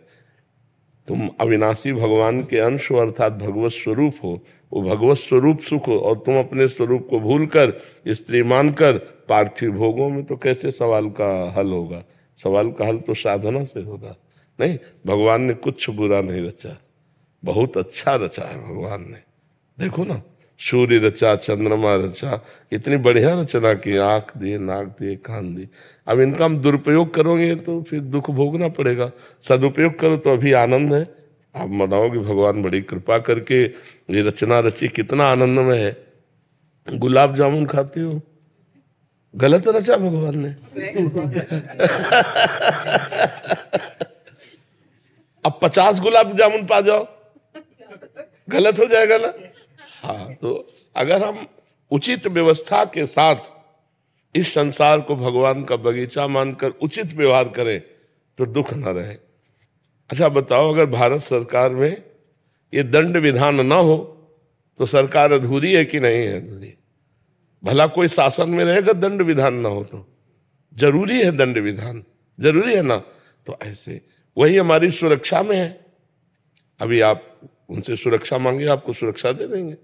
तुम अविनाशी भगवान के अंश हो, अर्थात भगवत स्वरूप हो, वो भगवत स्वरूप सुख हो, और तुम अपने स्वरूप को भूलकर स्त्री मानकर पार्थिव भोगों में, तो कैसे सवाल का हल होगा? सवाल का हल तो साधना से होगा। नहीं, भगवान ने कुछ बुरा नहीं रचा, बहुत अच्छा रचा है भगवान ने। देखो ना, सूर्य रचा, चंद्रमा रचा, इतनी बढ़िया रचना की, आंख दिए, नाक दिए, कान दिए। अब इनका हम दुरुपयोग करोगे तो फिर दुख भोगना पड़ेगा। सदुपयोग करो तो अभी आनंद है। आप मनाओगे भगवान बड़ी कृपा करके ये रचना रची, कितना आनंदमय है। गुलाब जामुन खाती हो, गलत रचा भगवान ने। अब 50 गुलाब जामुन पा जाओ, गलत हो जाएगा ना। हाँ, तो अगर हम उचित व्यवस्था के साथ इस संसार को भगवान का बगीचा मानकर उचित व्यवहार करें तो दुख न रहे। अच्छा बताओ, अगर भारत सरकार में ये दंड विधान ना हो तो सरकार अधूरी है कि नहीं है? अधूरी। भला कोई शासन में रहेगा दंड विधान ना हो तो? जरूरी है दंड विधान, जरूरी है ना। तो ऐसे वही हमारी सुरक्षा में है। अभी आप उनसे सुरक्षा मांगे, आपको सुरक्षा दे देंगे,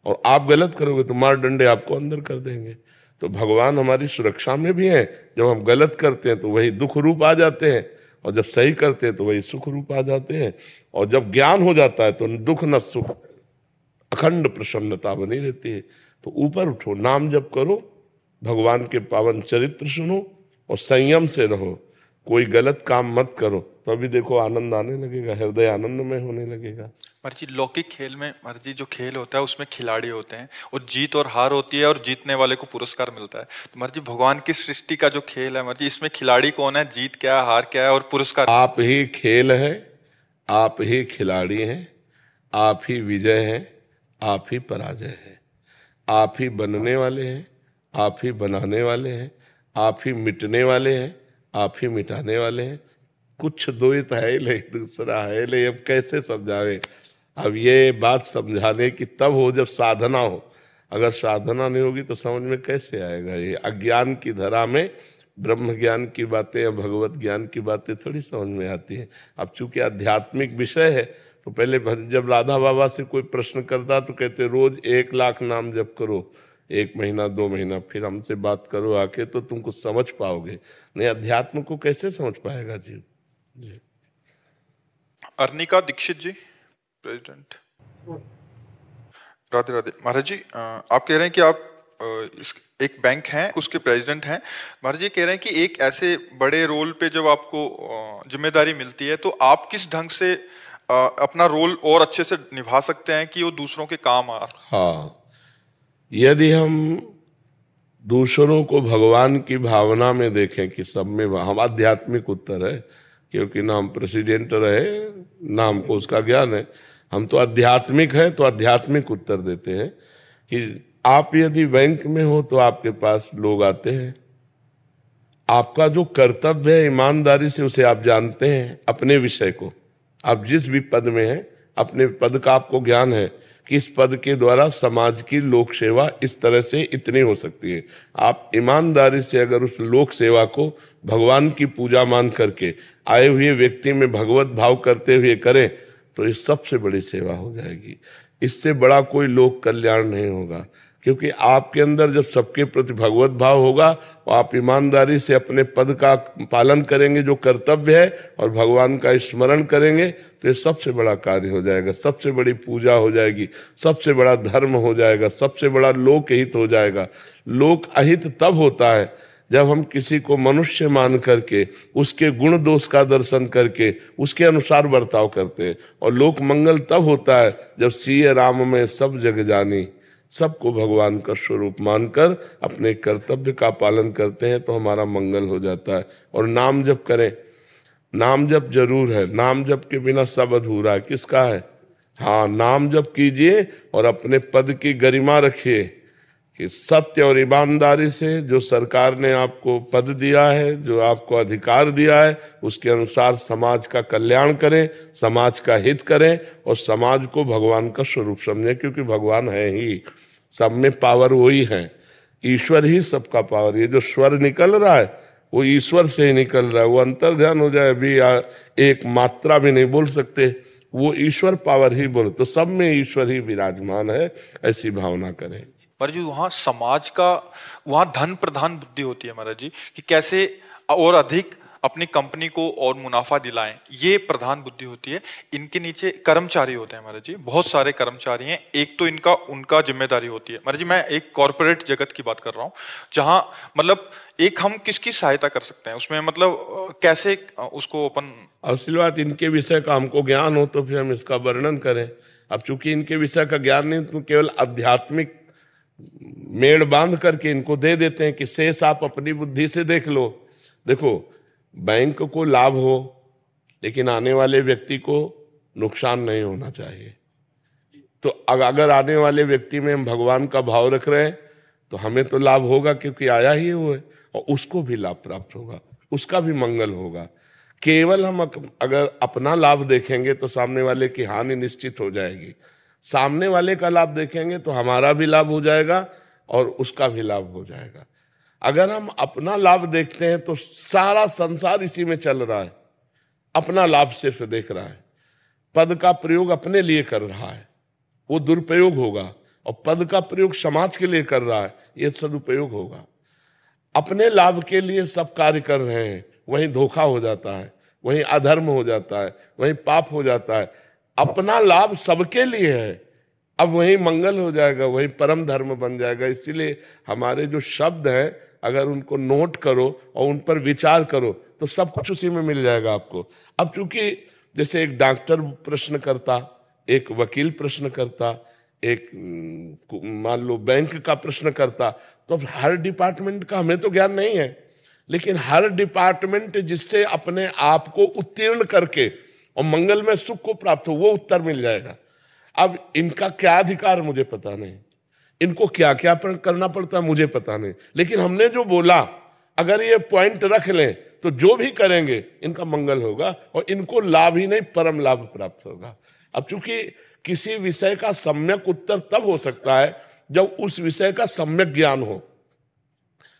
और आप गलत करोगे तो मार डंडे आपको अंदर कर देंगे। तो भगवान हमारी सुरक्षा में भी है। जब हम गलत करते हैं तो वही दुख रूप आ जाते हैं, और जब सही करते हैं तो वही सुख रूप आ जाते हैं। और जब ज्ञान हो जाता है तो न दुख न सुख, अखंड प्रसन्नता बनी रहती है। तो ऊपर उठो, नाम जप करो, भगवान के पावन चरित्र सुनो और संयम से रहो। कोई गलत काम मत करो, तो अभी देखो आनंद आने लगेगा, हृदय आनंदमय होने लगेगा। मर्जी लौकिक खेल में, मर्जी जो खेल होता है उसमें खिलाड़ी होते हैं और जीत और हार होती है, और जीतने वाले को पुरस्कार मिलता है। तो मर्जी भगवान की सृष्टि का जो खेल है, मर्जी इसमें खिलाड़ी कौन है, जीत क्या है, हार क्या है, और पुरस्कार। आप ही खेल है, आप ही खिलाड़ी हैं, आप ही विजय हैं, आप ही पराजय है। आप ही बनने वाले हैं, आप ही बनाने वाले हैं, आप ही मिटने वाले हैं, आप ही मिटाने वाले हैं। कुछ द्वैत है नहीं, दूसरा है नहीं। अब कैसे समझावे? अब ये बात समझाने की तब हो जब साधना हो। अगर साधना नहीं होगी तो समझ में कैसे आएगा? ये अज्ञान की धरा में ब्रह्म ज्ञान की बातें या भगवत ज्ञान की बातें थोड़ी समझ में आती हैं। अब चूंकि आध्यात्मिक विषय है तो पहले जब राधा बाबा से कोई प्रश्न करता तो कहते रोज 1 लाख नाम जप करो, 1 महीना 2 महीना, फिर हमसे बात करो आके तो तुम कुछ समझ पाओगे। नहीं, अध्यात्म को कैसे समझ पाएगा जीव? अर्निका दीक्षित जी, प्रेसिडेंट। राधे राधे। महाराज जी, आप कह रहे हैं कि आप एक बैंक हैं, उसके प्रेसिडेंट हैं। महाराज जी कह रहे हैं कि एक ऐसे बड़े रोल पे जब आपको जिम्मेदारी मिलती है तो आप किस ढंग से अपना रोल और अच्छे से निभा सकते हैं कि वो दूसरों के काम आ? हाँ, यदि हम दूसरों को भगवान की भावना में देखें कि सब में, हम आध्यात्मिक उत्तर है, क्योंकि ना हम प्रेसिडेंट रहे ना हमको उसका ज्ञान है। हम तो आध्यात्मिक हैं, तो आध्यात्मिक उत्तर देते हैं कि आप यदि बैंक में हो तो आपके पास लोग आते हैं, आपका जो कर्तव्य है ईमानदारी से उसे आप जानते हैं, अपने विषय को। आप जिस भी पद में हैं, अपने पद का आपको ज्ञान है कि इस पद के द्वारा समाज की लोक सेवा इस तरह से इतनी हो सकती है। आप ईमानदारी से अगर उस लोक सेवा को भगवान की पूजा मान करके आए हुए व्यक्ति में भगवत भाव करते हुए करें तो ये सबसे बड़ी सेवा हो जाएगी। इससे बड़ा कोई लोक कल्याण नहीं होगा, क्योंकि आपके अंदर जब सबके प्रति भगवत भाव होगा और आप ईमानदारी से अपने पद का पालन करेंगे जो कर्तव्य है और भगवान का स्मरण करेंगे तो ये सबसे बड़ा कार्य हो जाएगा, सबसे बड़ी पूजा हो जाएगी, सबसे बड़ा धर्म हो जाएगा, सबसे बड़ा लोक हित हो जाएगा। लोक अहित तब होता है जब हम किसी को मनुष्य मान करके उसके गुण दोष का दर्शन करके उसके अनुसार बर्ताव करते हैं, और लोक मंगल तब होता है जब सिय राम में सब जग जानी, सबको भगवान का स्वरूप मानकर अपने कर्तव्य का पालन करते हैं तो हमारा मंगल हो जाता है। और नाम जप करें, नाम जप जरूर है, नाम जप के बिना सब अधूरा है। किसका है? हाँ, नाम जप कीजिए और अपने पद की गरिमा रखिए कि सत्य और ईमानदारी से जो सरकार ने आपको पद दिया है, जो आपको अधिकार दिया है, उसके अनुसार समाज का कल्याण करें, समाज का हित करें और समाज को भगवान का स्वरूप समझें, क्योंकि भगवान है ही, सब में पावर वही है, ईश्वर ही सबका पावर। ये जो स्वर निकल रहा है वो ईश्वर से ही निकल रहा है, वो अंतर ध्यान हो जाए, अभी एक मात्रा भी नहीं बोल सकते, वो ईश्वर पावर ही बोल, तो सब में ईश्वर ही विराजमान है, ऐसी भावना करें। महाराज जी वहाँ समाज का, वहाँ धन प्रधान बुद्धि होती है महाराज जी, कि कैसे और अधिक अपनी कंपनी को और मुनाफा दिलाएं, ये प्रधान बुद्धि होती है। इनके नीचे कर्मचारी होते हैं महाराज जी, बहुत सारे कर्मचारी हैं, एक तो इनका उनका जिम्मेदारी होती है। महाराज जी मैं एक कॉर्पोरेट जगत की बात कर रहा हूँ, जहाँ मतलब एक हम किसकी सहायता कर सकते हैं उसमें, मतलब कैसे उसको अपन। असली बात, इनके विषय का हमको ज्ञान हो तो फिर हम इसका वर्णन करें। अब चूंकि इनके विषय का ज्ञान नहीं, तो केवल आध्यात्मिक मेड़ बांध करके इनको दे देते हैं कि शेष आप अपनी बुद्धि से देख लो। देखो, बैंक को लाभ हो लेकिन आने वाले व्यक्ति को नुकसान नहीं होना चाहिए। तो अगर आने वाले व्यक्ति में हम भगवान का भाव रख रहे हैं तो हमें तो लाभ होगा, क्योंकि आया ही वो है, और उसको भी लाभ प्राप्त होगा, उसका भी मंगल होगा। केवल हम अगर अपना लाभ देखेंगे तो सामने वाले की हानि निश्चित हो जाएगी, सामने वाले का लाभ देखेंगे तो हमारा भी लाभ हो जाएगा और उसका भी लाभ हो जाएगा। अगर हम अपना लाभ देखते हैं तो सारा संसार इसी में चल रहा है, अपना लाभ सिर्फ देख रहा है, पद का प्रयोग अपने लिए कर रहा है, वो दुरुपयोग होगा, और पद का प्रयोग समाज के लिए कर रहा है, ये सदुपयोग होगा। अपने लाभ के लिए सब कार्य कर रहे हैं, वहीं धोखा हो जाता है, वहीं अधर्म हो जाता है, वहीं पाप हो जाता है। अपना लाभ सबके लिए है, अब वही मंगल हो जाएगा, वही परम धर्म बन जाएगा। इसीलिए हमारे जो शब्द हैं, अगर उनको नोट करो और उन पर विचार करो तो सब कुछ उसी में मिल जाएगा आपको। अब चूंकि जैसे एक डॉक्टर प्रश्न करता, एक वकील प्रश्न करता, एक मान लो बैंक का प्रश्न करता, तो अब हर डिपार्टमेंट का हमें तो ज्ञान नहीं है, लेकिन हर डिपार्टमेंट जिससे अपने आप को उत्तीर्ण करके और मंगल में सुख को प्राप्त हो, वो उत्तर मिल जाएगा। अब इनका क्या अधिकार मुझे पता नहीं, इनको क्या क्या करना पड़ता है मुझे पता नहीं, लेकिन हमने जो बोला अगर ये पॉइंट रख लें तो जो भी करेंगे इनका मंगल होगा, और इनको लाभ ही नहीं परम लाभ प्राप्त होगा। अब चूंकि किसी विषय का सम्यक उत्तर तब हो सकता है जब उस विषय का सम्यक ज्ञान हो।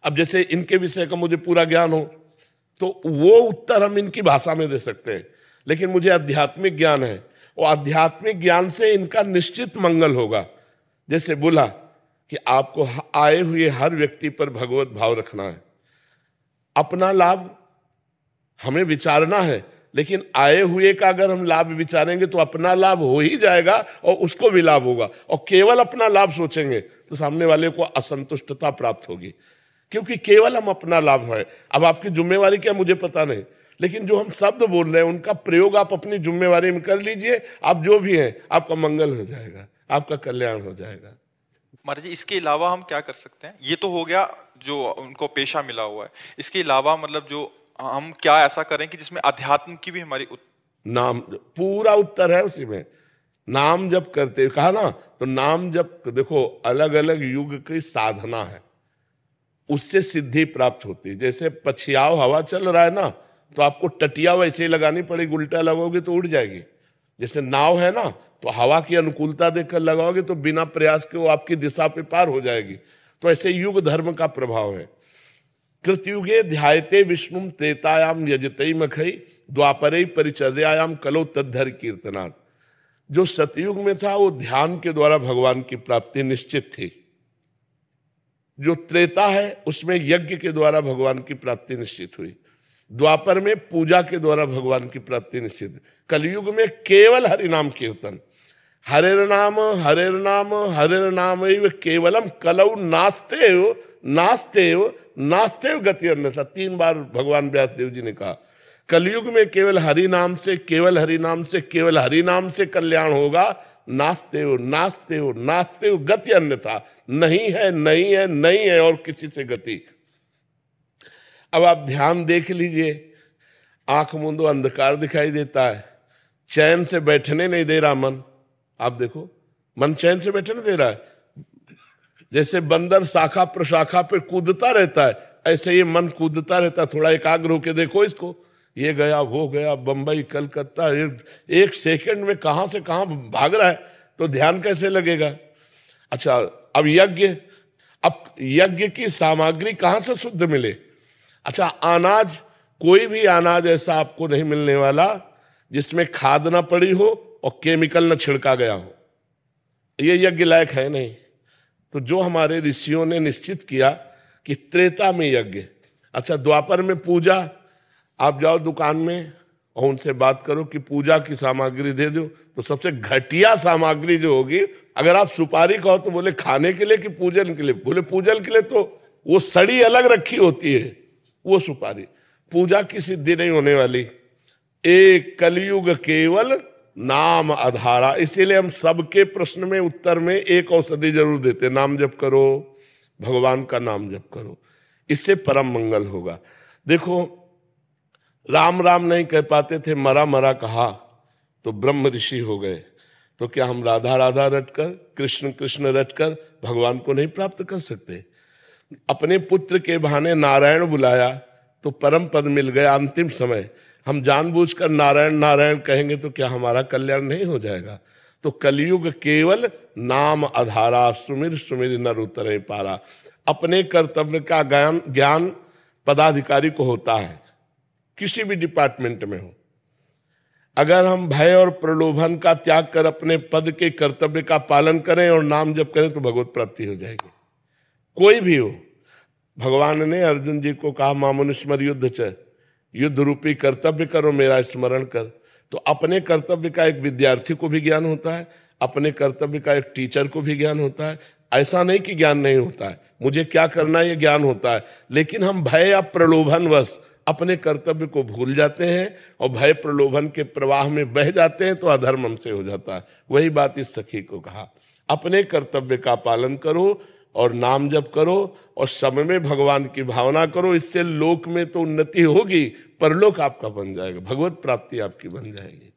अब जैसे इनके विषय का मुझे पूरा ज्ञान हो तो वो उत्तर हम इनकी भाषा में दे सकते हैं, लेकिन मुझे आध्यात्मिक ज्ञान है और आध्यात्मिक ज्ञान से इनका निश्चित मंगल होगा। जैसे बोला कि आपको आए हुए हर व्यक्ति पर भगवत भाव रखना है, अपना लाभ हमें विचारना है, लेकिन आए हुए का अगर हम लाभ विचारेंगे तो अपना लाभ हो ही जाएगा और उसको भी लाभ होगा, और केवल अपना लाभ सोचेंगे तो सामने वाले को असंतुष्टता प्राप्त होगी, क्योंकि केवल हम अपना लाभ है। अब आपकी जिम्मेवारी क्या मुझे पता नहीं, लेकिन जो हम शब्द बोल रहे हैं उनका प्रयोग आप अपनी जिम्मेवारी में कर लीजिए, आप जो भी हैं आपका मंगल हो जाएगा, आपका कल्याण हो जाएगा। महाराज जी इसके अलावा हम क्या कर सकते हैं? ये तो हो गया जो उनको पेशा मिला हुआ है, इसके अलावा मतलब जो हम क्या ऐसा करें कि जिसमें अध्यात्म की भी हमारी नाम पूरा उत्तर है उसी में। नाम जप करते कहा ना, तो नाम जप देखो अलग अलग युग की साधना है, उससे सिद्धि प्राप्त होती है। जैसे पछियाव हवा चल रहा है ना, तो आपको टटिया वैसे ही लगानी पड़ेगी, उल्टा लगाओगे तो उड़ जाएगी। जैसे नाव है ना, तो हवा की अनुकूलता देखकर लगाओगे तो बिना प्रयास के वो आपकी दिशा पे पार हो जाएगी। तो ऐसे युग धर्म का प्रभाव है। कृतयुगे ध्यायते विष्णुम त्रेतायाम यजते मखई द्वापरे परिचर्यायाम कलो तद्धर कीर्तनात्। जो सतयुग में था वो ध्यान के द्वारा भगवान की प्राप्ति निश्चित थी, जो त्रेता है उसमें यज्ञ के द्वारा भगवान की प्राप्ति निश्चित हुई, द्वापर में पूजा के द्वारा भगवान की प्राप्ति निश्चित, कलयुग में केवल हरिनाम कीर्तन, हरेर नाम हरेर नाम हरेर नाम केवलम कलौ नास्ते नास्तेव नास्तेव गति अन्यथा, 3 बार भगवान व्यासदेव जी ने कहा। कलयुग में केवल हरि नाम से, केवल हरि नाम से, केवल हरि नाम से कल्याण होगा। नास्तेव नास्तेव नास्तेव गति अन्यथा, नहीं है नहीं है नहीं है और किसी से गति। अब आप ध्यान देख लीजिए, आंख मूंदो अंधकार दिखाई देता है, चैन से बैठने नहीं दे रहा मन। आप देखो, मन चैन से बैठने दे रहा है। जैसे बंदर शाखा प्रशाखा पे कूदता रहता है, ऐसे ये मन कूदता रहता है। थोड़ा एकाग्र होके देखो इसको, ये गया वो गया, बंबई कलकत्ता, एक सेकंड में कहां से कहां भाग रहा है, तो ध्यान कैसे लगेगा। अच्छा, अब यज्ञ की सामग्री कहां से शुद्ध मिले। अच्छा, अनाज, कोई भी अनाज ऐसा आपको नहीं मिलने वाला जिसमें खाद ना पड़ी हो और केमिकल ना छिड़का गया हो, ये यज्ञ लायक है नहीं। तो जो हमारे ऋषियों ने निश्चित किया कि त्रेता में यज्ञ, अच्छा द्वापर में पूजा, आप जाओ दुकान में और उनसे बात करो कि पूजा की सामग्री दे दो, तो सबसे घटिया सामग्री जो होगी, अगर आप सुपारी कहो तो बोले खाने के लिए कि पूजन के लिए, बोले पूजन के लिए, तो वो सड़ी अलग रखी होती है वो सुपारी। पूजा की सिद्धि नहीं होने वाली। एक कलयुग केवल नाम आधारा, इसीलिए हम सबके प्रश्न में उत्तर में एक औषधि जरूर देते, नाम जप करो, भगवान का नाम जप करो, इससे परम मंगल होगा। देखो, राम राम नहीं कह पाते थे, मरा मरा कहा तो ब्रह्म ऋषि हो गए। तो क्या हम राधा राधा रटकर, कृष्ण कृष्ण रटकर भगवान को नहीं प्राप्त कर सकते। अपने पुत्र के बहाने नारायण बुलाया तो परम पद मिल गया अंतिम समय। हम जानबूझकर नारायण नारायण कहेंगे तो क्या हमारा कल्याण नहीं हो जाएगा। तो कलयुग केवल नाम आधारा, सुमिर सुमिर नर उतरे पारा। अपने कर्तव्य का ज्ञान पदाधिकारी को होता है, किसी भी डिपार्टमेंट में हो। अगर हम भय और प्रलोभन का त्याग कर अपने पद के कर्तव्य का पालन करें और नाम जप करें तो भगवत प्राप्ति हो जाएगी, कोई भी हो। भगवान ने अर्जुन जी को कहा, मामुनुस्मर युद्ध च, युद्ध रूपी कर्तव्य करो, मेरा स्मरण कर। तो अपने कर्तव्य का एक विद्यार्थी को भी ज्ञान होता है, अपने कर्तव्य का एक टीचर को भी ज्ञान होता है। ऐसा नहीं कि ज्ञान नहीं होता है, मुझे क्या करना है ये ज्ञान होता है, लेकिन हम भय या प्रलोभनवश अपने कर्तव्य को भूल जाते हैं और भय प्रलोभन के प्रवाह में बह जाते हैं, तो अधर्म हमसे हो जाता है। वही बात इस सखी को कहा, अपने कर्तव्य का पालन करो और नाम जप करो और समय में भगवान की भावना करो। इससे लोक में तो उन्नति होगी, परलोक आपका बन जाएगा, भगवत प्राप्ति आपकी बन जाएगी।